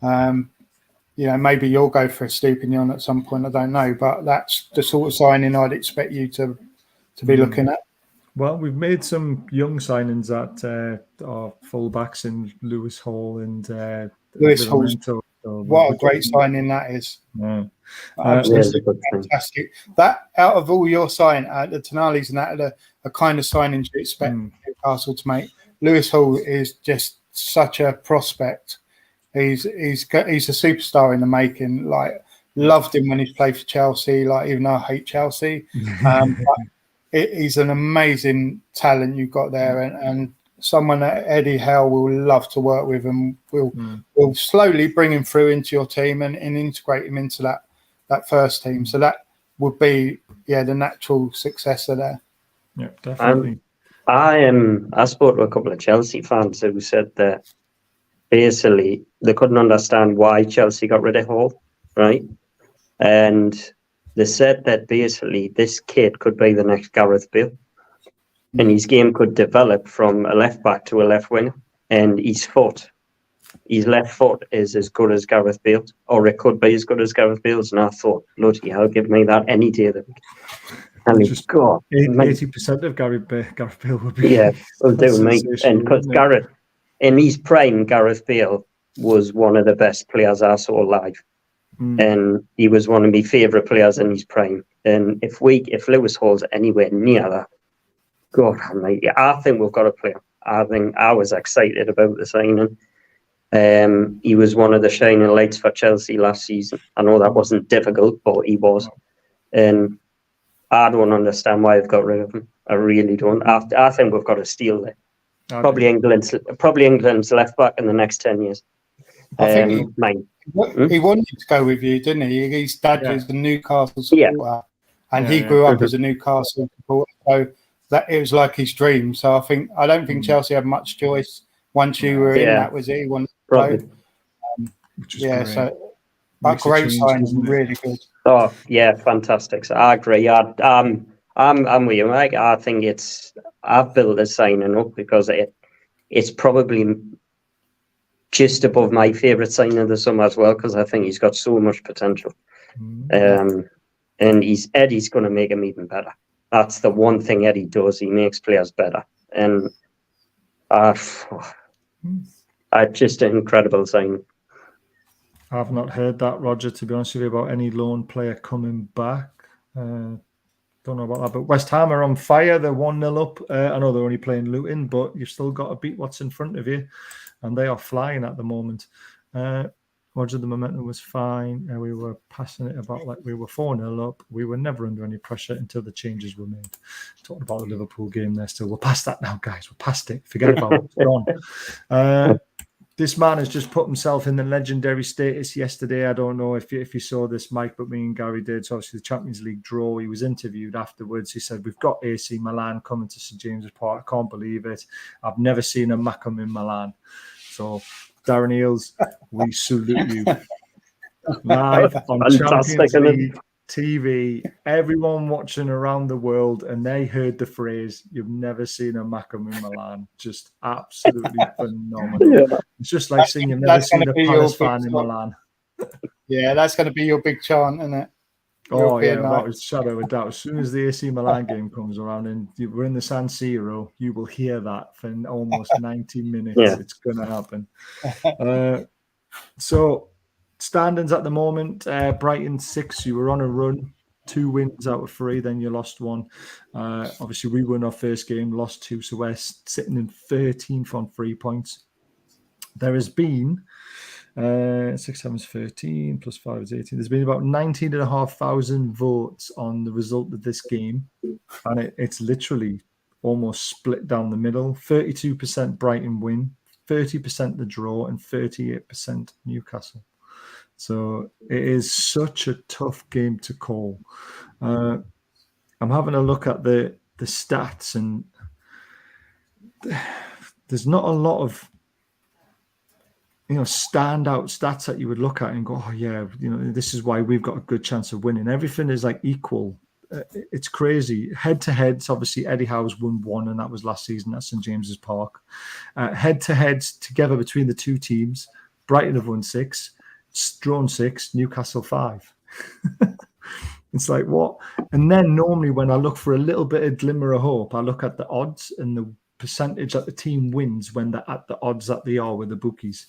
maybe you'll go for a Estupinian at some point. I don't know, but that's the sort of signing I'd expect you to be looking at. Well, we've made some young signings at our fullbacks in Lewis Hall and Lewis Hall. What a great signing that is! Yeah. Absolutely fantastic. That out of all your sign, the Tonali's and that are the kind of signings you expect Newcastle to make. Lewis Hall is just such a prospect. He's a superstar in the making. Like, loved him when he played for Chelsea. Like, even though I hate Chelsea, but he's an amazing talent you've got there, and someone that Eddie Howe will love to work with, and will slowly bring him through into your team and integrate him into that first team. So that would be the natural successor there. Yeah, definitely. I spoke to a couple of Chelsea fans who said that basically they couldn't understand why Chelsea got rid of Hall, right? And they said that basically this kid could be the next Gareth Bale, and his game could develop from a left back to a left winger, and his left foot is as good as Gareth Bale's, or it could be as good as Gareth Bale's. And I thought, bloody hell, give me that any day of the week. And just 80% of Gareth Bale would be. Yeah, will do, mate. And because Gareth, in his prime, Gareth Bale was one of the best players I saw live. And he was one of my favourite players in his prime. And if Lewis Hall's anywhere near that, God, I think we've got a player. I think I was excited about the signing. He was one of the shining lights for Chelsea last season. I know that wasn't difficult, but he was. And I don't understand why they've got rid of him. I really don't. I think we've got a steal there. Okay. Probably England's left back in the next 10 years. I think he wanted to go with you, didn't he? His dad is a Newcastle supporter, and he grew up as a Newcastle supporter. So that it was like his dream. So I don't think Chelsea had much choice once you were in. Yeah. That was it. He wanted to Probably. go. Which is Yeah, great. so but Makes a great change, signing, doesn't it? really good. Oh yeah, fantastic. So I agree. I'm with you, Mike. I think I've built this signing up because it's probably just above my favourite signing of the summer as well, because I think he's got so much potential. And Eddie's going to make him even better. That's the one thing Eddie does. He makes players better, and just an incredible signing. I've not heard that, Roger, to be honest with you, about any loan player coming back. Don't know about that. But West Ham are on fire. They're 1-0 up. I know they're only playing Luton, but you've still got to beat what's in front of you. And they are flying at the moment. Roger, the momentum was fine. We were passing it about like we were 4-0 up. We were never under any pressure until the changes were made. Talking about the Liverpool game there still. We're past that now, guys. We're past it. Forget about it. It's gone. This man has just put himself in the legendary status yesterday. I don't know if you saw this, Mike, but me and Gary did. So obviously the Champions League draw. He was interviewed afterwards. He said, "We've got AC Milan coming to St James's Park. I can't believe it. I've never seen a Macam in Milan." So Darren Eales, we salute you. Live on Champions League TV, everyone watching around the world, and they heard the phrase, "You've never seen a Macam in Milan." Just absolutely phenomenal. Yeah. It's just like saying you've never seen a Palace fan in Milan. Yeah, that's going to be your big chant, isn't it? Oh, yeah, without a shadow of doubt. As soon as the AC Milan game comes around and we're in the San Siro, you will hear that for almost 90 minutes. Yeah. It's going to happen. So, standings at the moment, Brighton 6, you were on a run, 2 wins out of 3, then you lost 1. Obviously, we won our first game, lost 2, so we're sitting in 13th on 3 points. There has been 6, 7 is 13, plus 5 is 18. There's been about 19,500 votes on the result of this game, and it's literally almost split down the middle. 32% Brighton win, 30% the draw, and 38% Newcastle. So it is such a tough game to call. I'm having a look at the stats, and there's not a lot of standout stats that you would look at and go, "Oh yeah, this is why we've got a good chance of winning." Everything is like equal. It's crazy. Head to heads, obviously Eddie Howe's won 1, and that was last season at St James's Park. Head to heads together between the two teams, Brighton have won 6. Drawn 6, Newcastle 5. It's like, what? And then normally when I look for a little bit of glimmer of hope, I look at the odds and the percentage that the team wins when they're at the odds that they are with the bookies.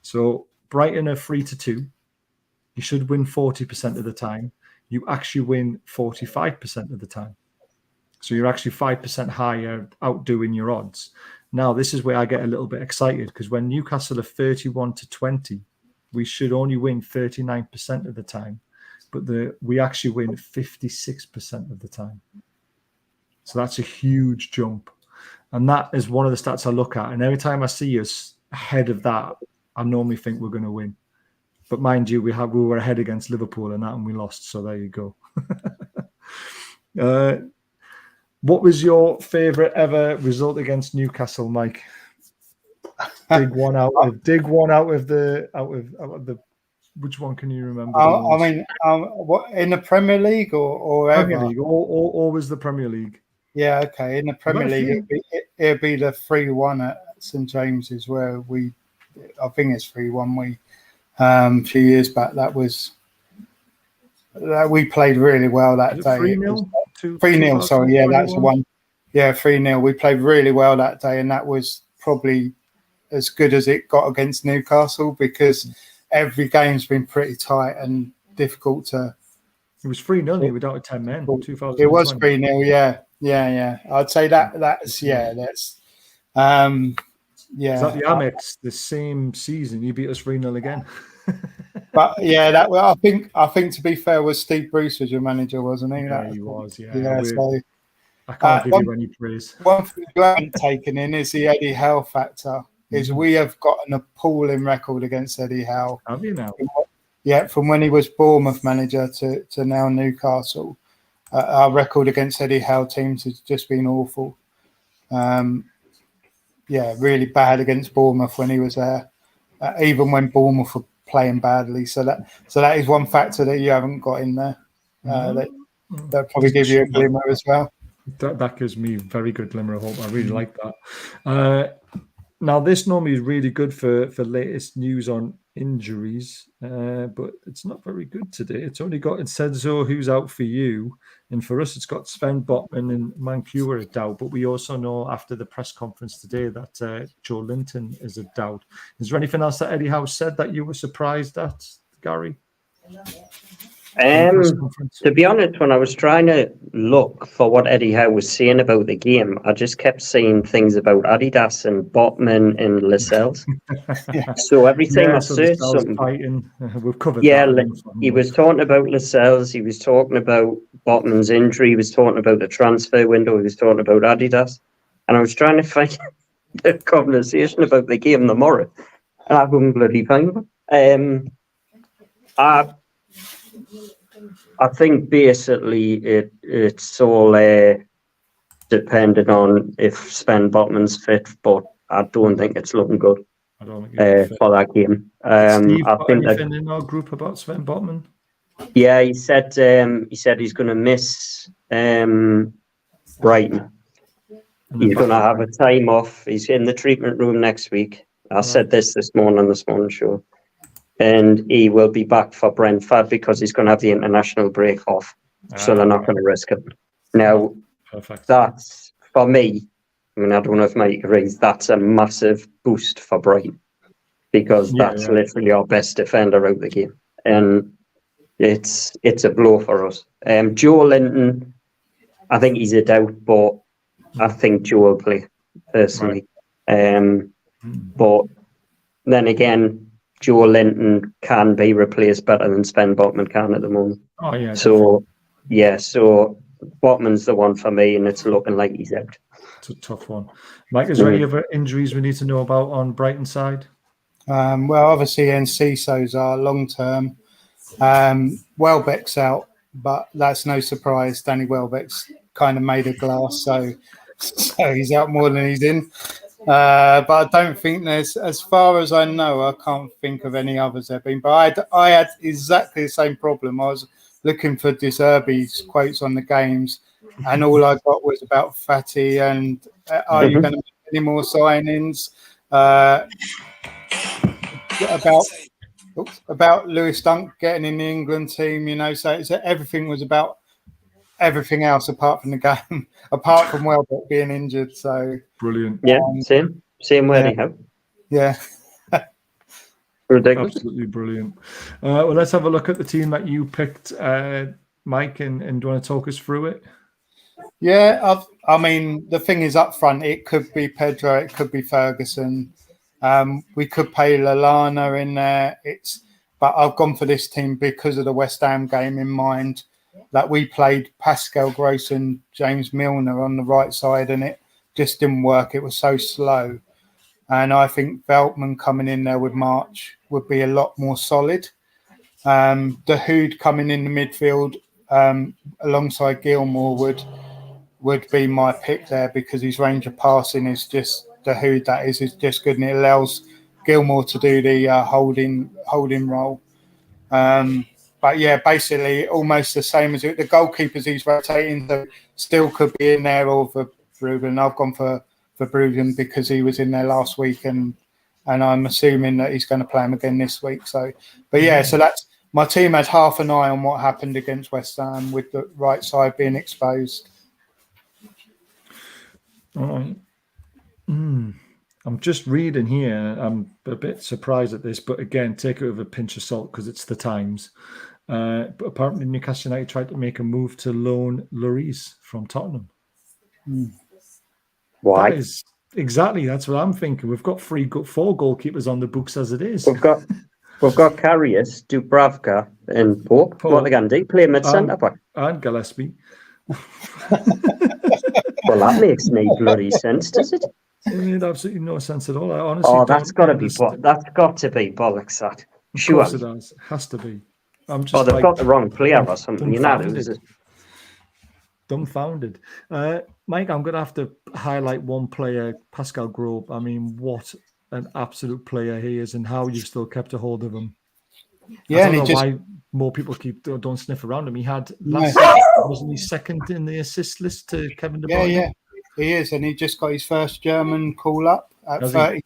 So Brighton are 3-2. You should win 40% of the time. You actually win 45% of the time. So you're actually 5% higher, outdoing your odds. Now, this is where I get a little bit excited, because when Newcastle are 31-20, we should only win 39% of the time, but we actually win 56% of the time. So that's a huge jump. And that is one of the stats I look at. And every time I see us ahead of that, I normally think we're going to win. But mind you, we were ahead against Liverpool and that, and we lost. So there you go. What was your favourite ever result against Newcastle, Mike? Dig one out of the. Which one can you remember? I mean, what in the Premier League or Premier ever? League, always the Premier League. Yeah, okay. In the Premier League, it'd be the 3-1 at St James's, where I think it's 3-1. We a few years back, we played really well that day. 3-0? 3-0, sorry, yeah, that's the one. Yeah, 3-0. We played really well that day, and that was probably as good as it got against Newcastle, because every game's been pretty tight and difficult to. It was 3-0. You were down to 10 men. It was 3-0. Yeah. I'd say that's. Yeah. Is that the Amex? The same season you beat us 3-0 again. But yeah, I think to be fair, was Steve Bruce was your manager, wasn't he? Yeah, he was. Yeah. Yeah. So I can't give you any praise. One thing you haven't taken in is the Eddie Howe factor. Is we have got an appalling record against Eddie Howe. Have you now? Yeah, from when he was Bournemouth manager to now Newcastle. our record against Eddie Howe teams has just been awful. Really bad against Bournemouth when he was there, even when Bournemouth were playing badly. So that is one factor that you haven't got in there. That probably give you a glimmer as well. That gives me very good glimmer of hope. I really like that. Now, this normally is really good for latest news on injuries, but it's not very good today. It's only got, it says, who's out for you. And for us, it's got Sven Botman and Mankiw a doubt. But we also know after the press conference today that Joe Linton is a doubt. Is there anything else that Eddie Howe said that you were surprised at, Gary? To be honest, when I was trying to look for what Eddie Howe was saying about the game, I just kept seeing things about Adidas and Botman and Lascelles. So every time I searched something, we've covered he was talking about Lascelles, he was talking about Botman's injury, he was talking about the transfer window, he was talking about Adidas, and I was trying to find a conversation about the game tomorrow, and I couldn't bloody find it. I think basically it's all dependent on if Sven Botman's fit, but I don't think it's looking good for that game. Steve, I think anything in our group about Sven Botman? Yeah, he said he's going to miss Brighton. He's going to have a time off. He's in the treatment room next week. I said this morning on this morning show. And he will be back for Brentford because he's going to have the international break off. So they're not going to risk it. Now, that's, for me, I mean, I don't know if Mike agrees, that's a massive boost for Brighton because that's literally our best defender out the game. And it's a blow for us. Joe Linton, I think he's a doubt, but I think Joe will play, personally. But then again, Joe Linton can be replaced better than Sven Botman can at the moment. Oh, yeah. So Botman's the one for me, and it's looking like he's out. It's a tough one. Mike, is there any other injuries we need to know about on Brighton side? Well, obviously, Enciso's are long-term. Welbeck's out, but that's no surprise. Danny Welbeck's kind of made of glass, so he's out more than he's in. But I don't think there's, as far as I know, I can't think of any others there been. But I had exactly the same problem. I was looking for De Zerbi's quotes on the games, and all I got was about Fatty and are you going to make any more signings? About Lewis Dunk getting in the England team, you know. So everything was about everything else apart from the game, apart from Welbeck being injured. So brilliant. Yeah, same way they have. Yeah. Ridiculous. Absolutely brilliant. Well, let's have a look at the team that you picked, Mike, and do you want to talk us through it? Yeah, I mean, the thing is up front, it could be Pedro, it could be Ferguson. We could pay Lallana in there. But I've gone for this team because of the West Ham game in mind, that we played Pascal Gross and James Milner on the right side, and it just didn't work. It was so slow. And I think Veltman coming in there with March would be a lot more solid. Dahoud coming in the midfield alongside Gilmour would be my pick there, because his range of passing is just Dahoud. That is just good, and it allows Gilmour to do the holding role. But yeah, basically almost the same as it. The goalkeepers he's rotating, so still could be in there, or for Bruggen. I've gone for Bruggen because he was in there last week, and I'm assuming that he's going to play him again this week. So, but yeah, so that's my team had half an eye on what happened against West Ham with the right side being exposed. All right. I'm just reading here. I'm a bit surprised at this, but again, take it with a pinch of salt because it's the Times. But apparently, Newcastle United tried to make a move to loan Lloris from Tottenham. Why? That's what I'm thinking. We've got 4 goalkeepers on the books as it is. We've got Karius, Dubravka, and Pope. What are they going to do? Play mid centre back and Gillespie. Well, that makes no bloody sense, does it? It made absolutely no sense at all. I honestly that's got to be bollocks. That sure, of course it has to be. I'm just. They've got the wrong player or something. You know, dumbfounded. Mike, I'm going to have to highlight one player, Pascal Grobe. I mean, what an absolute player he is, and how you've still kept a hold of him. Yeah, I and don't he know just why more people don't sniff around him. He had No. last season, wasn't he second in the assist list to Kevin De Bruyne? yeah, he is, and he just got his first German call up at Has he? 32.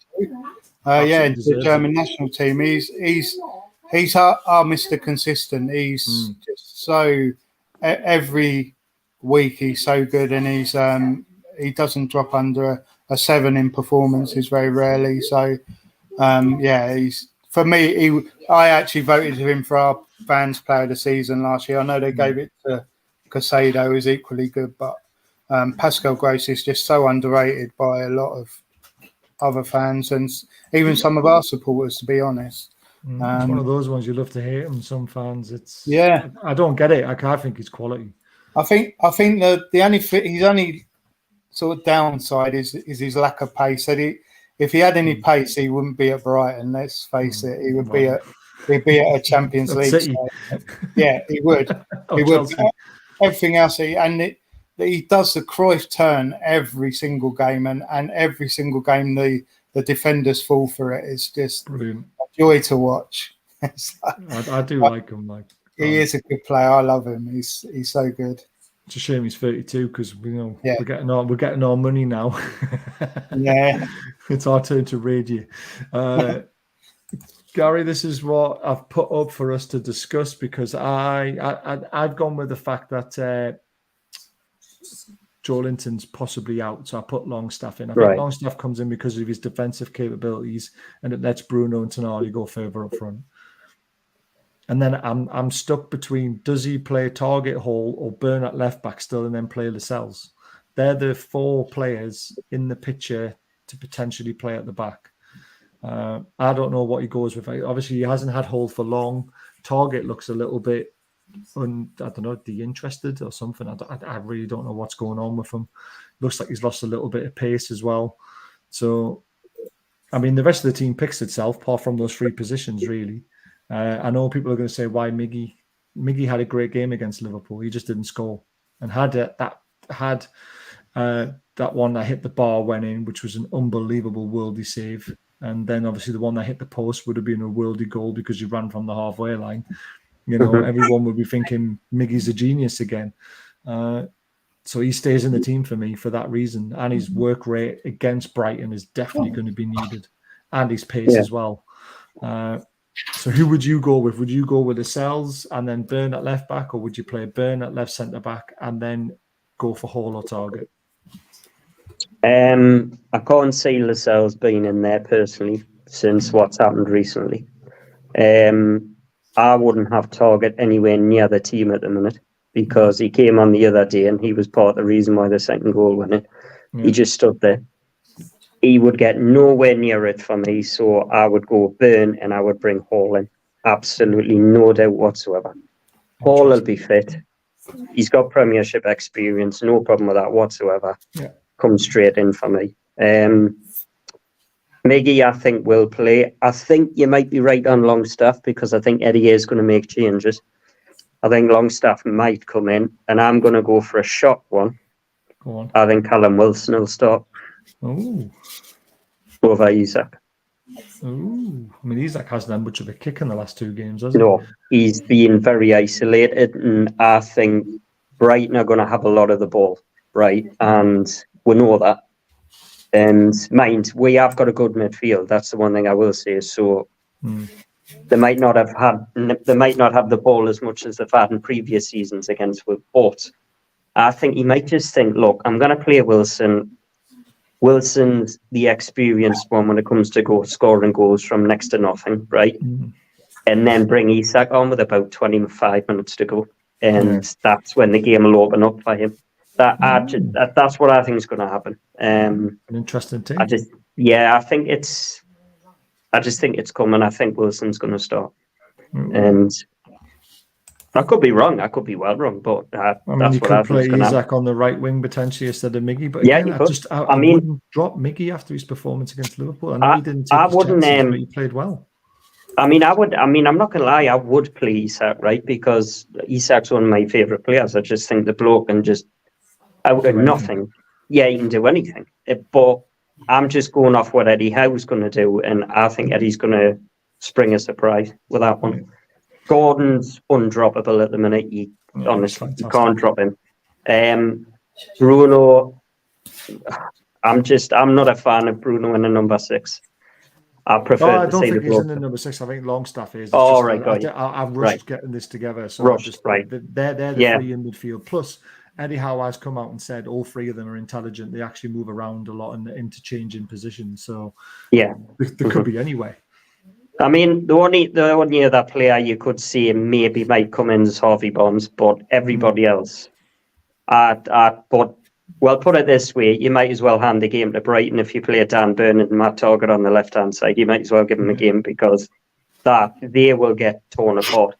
Absolutely Into the deserves German national team. He's our Mr. Consistent. He's just so every week he's so good, and he doesn't drop under a 7 in performances very rarely. So he's for me. I actually voted him for our fans player of the season last year. I know they gave it to Casado, who's equally good, but Pascal Gross is just so underrated by a lot of other fans and even some of our supporters, to be honest. It's one of those ones you love to hate him. Some fans, Yeah. I don't get it. I think it's quality. I think the only his only sort of downside is his lack of pace. That if he had any pace, he wouldn't be at Brighton. Let's face it, he would be at a Champions League City. side. Yeah, he would. Oh, He would. Chelsea. Everything else, he does the Cruyff turn every single game, and every single game the defenders fall for it. It's just Brilliant. a joy to watch. I do like him. Like he is a good player. I love him. He's so good. It's a shame he's 32 because we're Yeah. getting our money now. Yeah. It's our turn to raid you. Gary, this is what I've put up for us to discuss because I've gone with the fact that Joe Linton's possibly out, so I put Longstaff in. I think Longstaff comes in because of his defensive capabilities, and it lets Bruno and Tonali go further up front. And then I'm stuck between, does he play Target Hall or Burn at left back still and then play Lascelles? They're the 4 players in the picture to potentially play at the back. I don't know what he goes with. Obviously, he hasn't had Hall for long. Target looks a little bit, de-interested or something. I really don't know what's going on with him. Looks like he's lost a little bit of pace as well. So, I mean, the rest of the team picks itself, apart from those 3 positions, really. I know people are going to say why Miggy had a great game against Liverpool. He just didn't score, and had that one that hit the bar went in, which was an unbelievable worldie save. And then obviously the one that hit the post would have been a worldie goal because you ran from the halfway line. Everyone would be thinking Miggy's a genius again. So he stays in the team for me for that reason, and his work rate against Brighton is definitely going to be needed, and his pace as well. So who would you go with? Would you go with Lascelles and then Burn at left back, or would you play Burn at left centre back and then go for Hall or Target? I can't see Lascelles being in there personally since what's happened recently. I wouldn't have Target anywhere near the team at the minute because he came on the other day and he was part of the reason why the second goal went in. Yeah. He just stood there. He would get nowhere near it for me, so I would go Burn and I would bring Hall in. Absolutely no doubt whatsoever. Hall will be fit. He's got Premiership experience, no problem with that whatsoever. Yeah. Come straight in for me. Miggy, I think, will play. I think you might be right on Longstaff because I think Eddie is going to make changes. I think Longstaff might come in, and I'm going to go for a shock one. Go on. I think Callum Wilson will start. Oh. Over Isak. Oh. I mean, Isak hasn't had much of a kick in the last 2 games, has he? No, he's been very isolated, and I think Brighton are going to have a lot of the ball, right? And we know that. And mind, we have got a good midfield. That's the one thing I will say. So they might not have the ball as much as they've had in previous seasons against us. But I think he might just think, look, I'm going to play Wilson. Wilson's the experienced one when it comes to scoring goals from next to nothing, right? And then bring Isak on with about 25 minutes to go. And that's when the game will open up for him. That's what I think is going to happen. An interesting team. I just think it's coming. I think Wilson's going to start. And I could be wrong. I could be well wrong, but that's what I think is going to happen. You could play Isak on the right wing potentially instead of Miggy. But again, I wouldn't drop Miggy after his performance against Liverpool. I know he didn't take his chances, but he played well. I'm not going to lie. I would play Isak, right? Because Isak's one of my favourite players. I just think the bloke can just out of nothing, yeah, he can do anything. But I'm just going off what Eddie Howe's going to do, and I think Eddie's going to spring a surprise with that one. Gordon's undroppable at the minute. Honestly, you can't drop him. Bruno, I'm not a fan of Bruno in a number 6. I prefer I to don't see think the he's in bloke. the number 6. I think Longstaff is. I've rushed getting this together. So Rushed, right. They're the 3 in midfield. Plus, Eddie Howe has come out and said all 3 of them are intelligent. They actually move around a lot and interchanging positions. So yeah, there could be anyway. I mean, the only other player you could see maybe might come in is Harvey Barnes, but everybody else, well, put it this way, you might as well hand the game to Brighton if you play Dan Burn and Matt Target on the left-hand side. You might as well give them the game because they will get torn apart.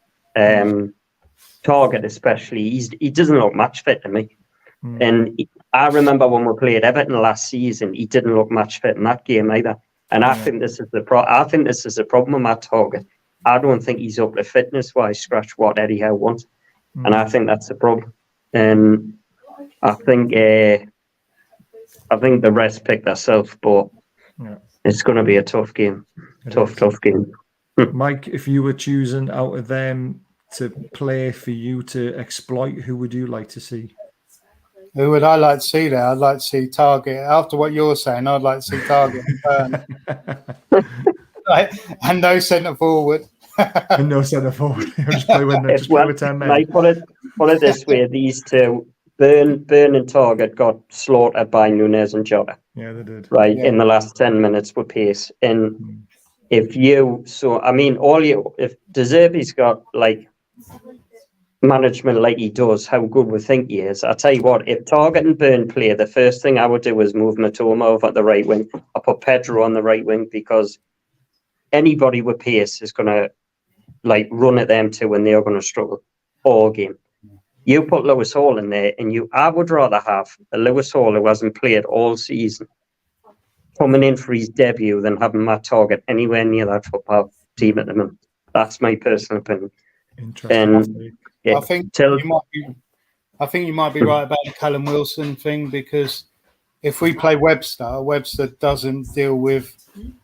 Target especially, he doesn't look match fit to me. And I remember when we played Everton last season, he didn't look match fit in that game either. And I think this is the problem with Matt Target. I don't think he's up to fitness-wise, scratch what Eddie Howe wants. And I think that's the problem. And I think the rest pick themselves, but it's going to be a tough game. Tough game. Mike, if you were choosing out of them to play for you to exploit, who would you like to see? Who would I like to see there? I'd like to see Target. After what you're saying, I'd like to see Target and Burn. And no centre forward. And no centre forward. Just play with 10 men. Mike, put it this way: these two, Burn and Target, got slaughtered by Nunez and Jota. Yeah, they did. Right in the last 10 minutes with pace. And if De Zerbi's got like management like he does, how good we think he is. I tell you what, if Target and Burn play, the first thing I would do is move Matoma over at the right wing. I put Pedro on the right wing because anybody with pace is going to like run at them too, and they're going to struggle all game. You put Lewis Hall in there, and I would rather have a Lewis Hall who hasn't played all season coming in for his debut than having Matt Target anywhere near that football team at the moment. That's my personal opinion. Interesting. I think you might be right about the Callum Wilson thing, because if we play Webster doesn't deal with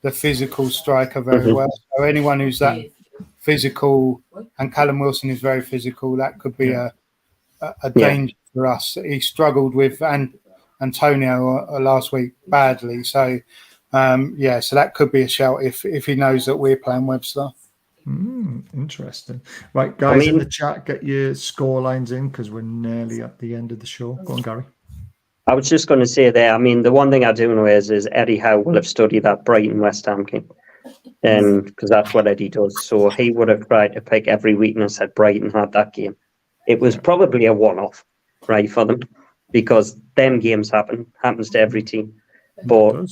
the physical striker very well. So anyone who's that physical, and Callum Wilson is very physical, that could be a danger for us. He struggled with Antonio last week badly. So so that could be a shout if he knows that we're playing Webster. Interesting. Right, guys, in the chat, get your score lines in because we're nearly at the end of the show. Go on, Gary. I was just going to say there, I mean, the one thing I do know is Eddie Howe will have studied that Brighton West Ham game, and because that's what Eddie does. So he would have tried to pick every weakness that Brighton had that game. It was probably a one-off, right, for them, because them games happens to every team. But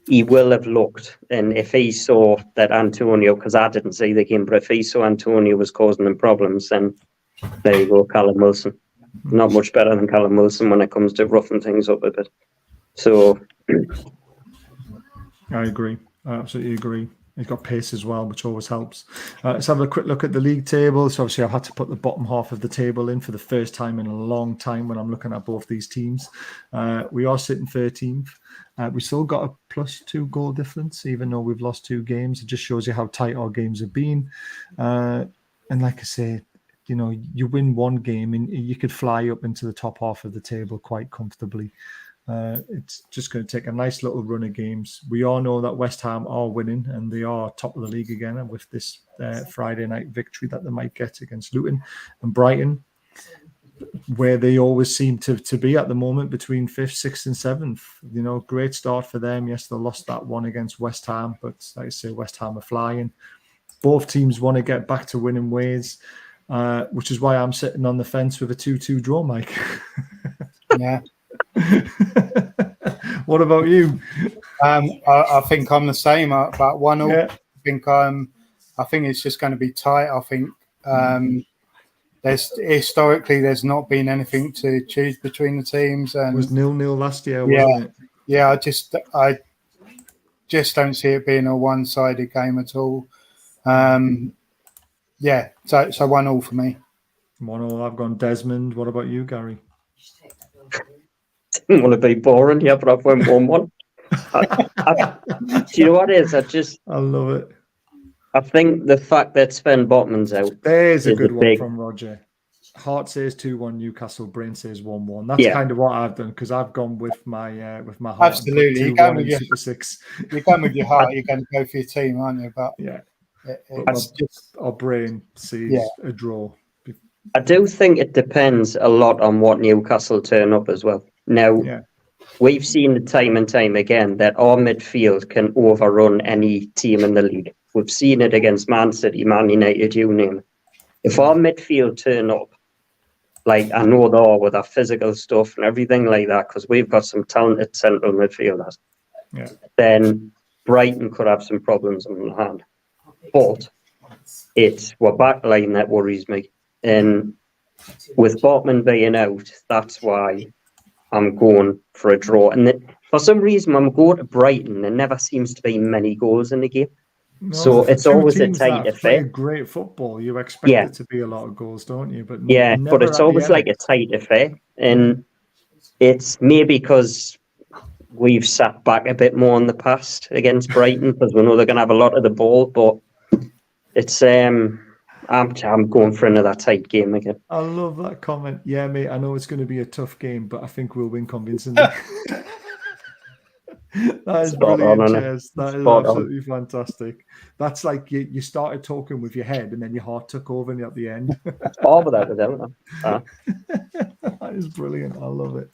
he will have looked, and if he saw that Antonio, because I didn't see the game, but if he saw Antonio was causing them problems, then there you go, Callum Wilson. Not much better than Callum Wilson when it comes to roughing things up a bit. So I agree. I absolutely agree. He's got pace as well, which always helps. Let's have a quick look at the league table. So obviously I've had to put the bottom half of the table in for the first time in a long time when I'm looking at both these teams. We are sitting 13th. We still got a +2 goal difference, even though we've lost 2 games. It just shows you how tight our games have been. And like I say, you know, you win one game and you could fly up into the top half of the table quite comfortably. It's just going to take a nice little run of games. We all know that West Ham are winning and they are top of the league again with this Friday night victory that they might get against Luton and Brighton, where they always seem to be at the moment between 5th, 6th and 7th. You know, great start for them. Yes, they lost that one against West Ham, but like I say, West Ham are flying. Both teams want to get back to winning ways, which is why I'm sitting on the fence with a 2-2 draw, Mike. Yeah. What about you? I think I'm the same. About 1-1. Yeah. I think it's just going to be tight. I think there's not been anything to choose between the teams. And it was 0-0 last year, wasn't it? Yeah. I just don't see it being a one-sided game at all. So 1-1 for me. 1-1. I've gone Desmond. What about you, Gary? didn't want to be boring here, but I went 1-1. Do you know what it is? I love it. I think the fact that Sven Botman's out There's a is good a one big. from Roger. Heart says 2-1 Newcastle, brain says 1-1. That's kind of what I've done because I've gone with my heart. Absolutely. You go with your Super 6. You go with your heart. You're going to go for your team, aren't you? But yeah, that's just our brain sees a draw. I do think it depends a lot on what Newcastle turn up as well. Now, we've seen it time and time again that our midfield can overrun any team in the league. We've seen it against Man City, Man United, you name it. If our midfield turn up, like I know they are with our physical stuff and everything like that, because we've got some talented central midfielders, then Brighton could have some problems on the hand. But it's our backline that worries me. And with Botman being out, that's why I'm going for a draw. And for some reason, when we go to Brighton, there never seems to be many goals in the game. No, so it's always a tight affair. Great football. You expect it to be a lot of goals, don't you? But but it's always like a tight affair. And it's maybe because we've sat back a bit more in the past against Brighton because we know they're going to have a lot of the ball. But it's I'm going for another tight game again. I love that comment. Yeah, mate, I know it's going to be a tough game, but I think we'll win convincingly. That is brilliant, Chaz. That is absolutely fantastic. That's like you started talking with your head and then your heart took over at the end. That is brilliant. I love it.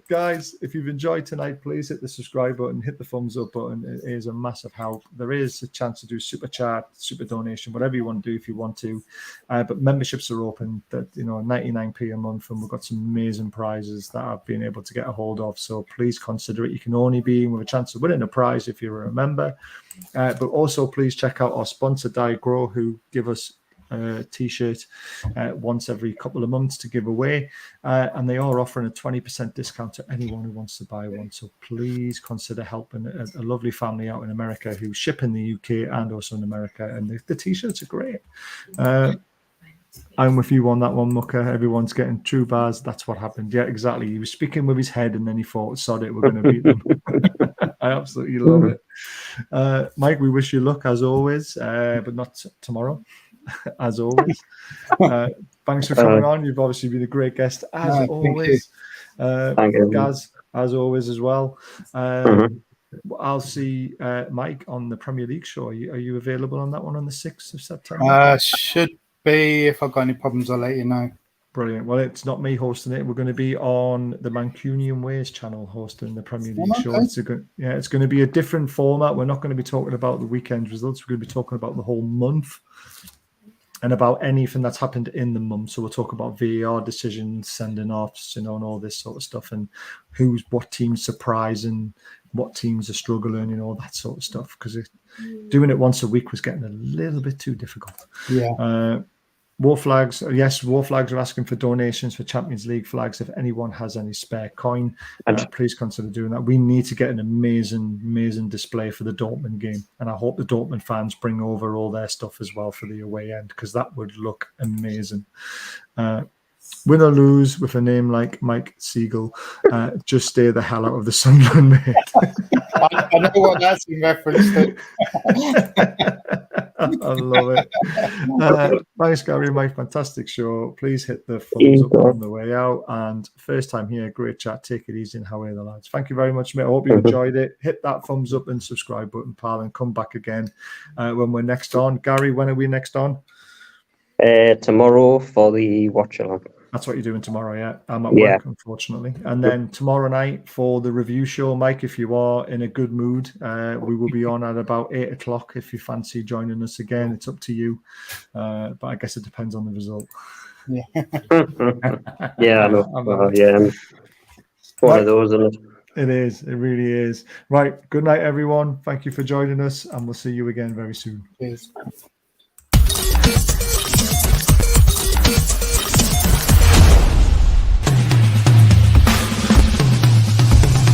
Guys, if you've enjoyed tonight, please hit the subscribe button, hit the thumbs up button. It is a massive help. There is a chance to do super chat, super donation, whatever you want to do if you want to. But memberships are open that 99p a month, and we've got some amazing prizes that I've been able to get a hold of. So please consider it. You can only be in with a chance of winning a prize if you're a member. But also please check out our sponsor Grow, who give us a t-shirt once every couple of months to give away, and they are offering a 20% discount to anyone who wants to buy one. So please consider helping a lovely family out in America who ship in the UK and also in America, and the t-shirts are great. I'm with you on that one, Mucker. Everyone's getting true bars. That's what happened. Yeah, exactly. He was speaking with his head and then he thought, sod it, we're going to beat them. I absolutely love it. Mike, we wish you luck as always, but not tomorrow, as always. Thanks for coming on. You've obviously been a great guest as always. Thank you. Gaz, as always as well. I'll see Mike on the Premier League show. Are you available on that one on the 6th of September? Should be. If I've got any problems, I'll let you know. Brilliant. Well, it's not me hosting it. We're going to be on the Mancunian Ways channel hosting the Premier League show. It's going to be a different format. We're not going to be talking about the weekend results. We're going to be talking about the whole month and about anything that's happened in the month. So we'll talk about VAR decisions, sending offs, and all this sort of stuff, and what teams surprising, what teams are struggling, all that sort of stuff. Because doing it once a week was getting a little bit too difficult. Yeah. War flags, yes, War flags are asking for donations for Champions League flags. If anyone has any spare coin, please consider doing that. We need to get an amazing display for the Dortmund game, and I hope the Dortmund fans bring over all their stuff as well for the away end, because that would look amazing. Win or lose with a name like Mike Siegel, just stay the hell out of the Sunderland, mate. I know what that's in reference to. I love it. Thanks, Gary. Mike, fantastic show. Please hit the thumbs up on the way out. And first time here, great chat. Take it easy and how are the lads? Thank you very much, mate. I hope you enjoyed it. Hit that thumbs up and subscribe button, pal, and come back again when we're next on. Gary, when are we next on? Tomorrow for the watch along. That's what you're doing tomorrow, yeah? I'm at work, unfortunately. And then tomorrow night for the review show, Mike, if you are in a good mood, we will be on at about 8 o'clock. If you fancy joining us again, it's up to you. But I guess it depends on the result. Yeah. I know. One of those, isn't it? It is. It really is. Right. Good night, everyone. Thank you for joining us, and we'll see you again very soon. Cheers.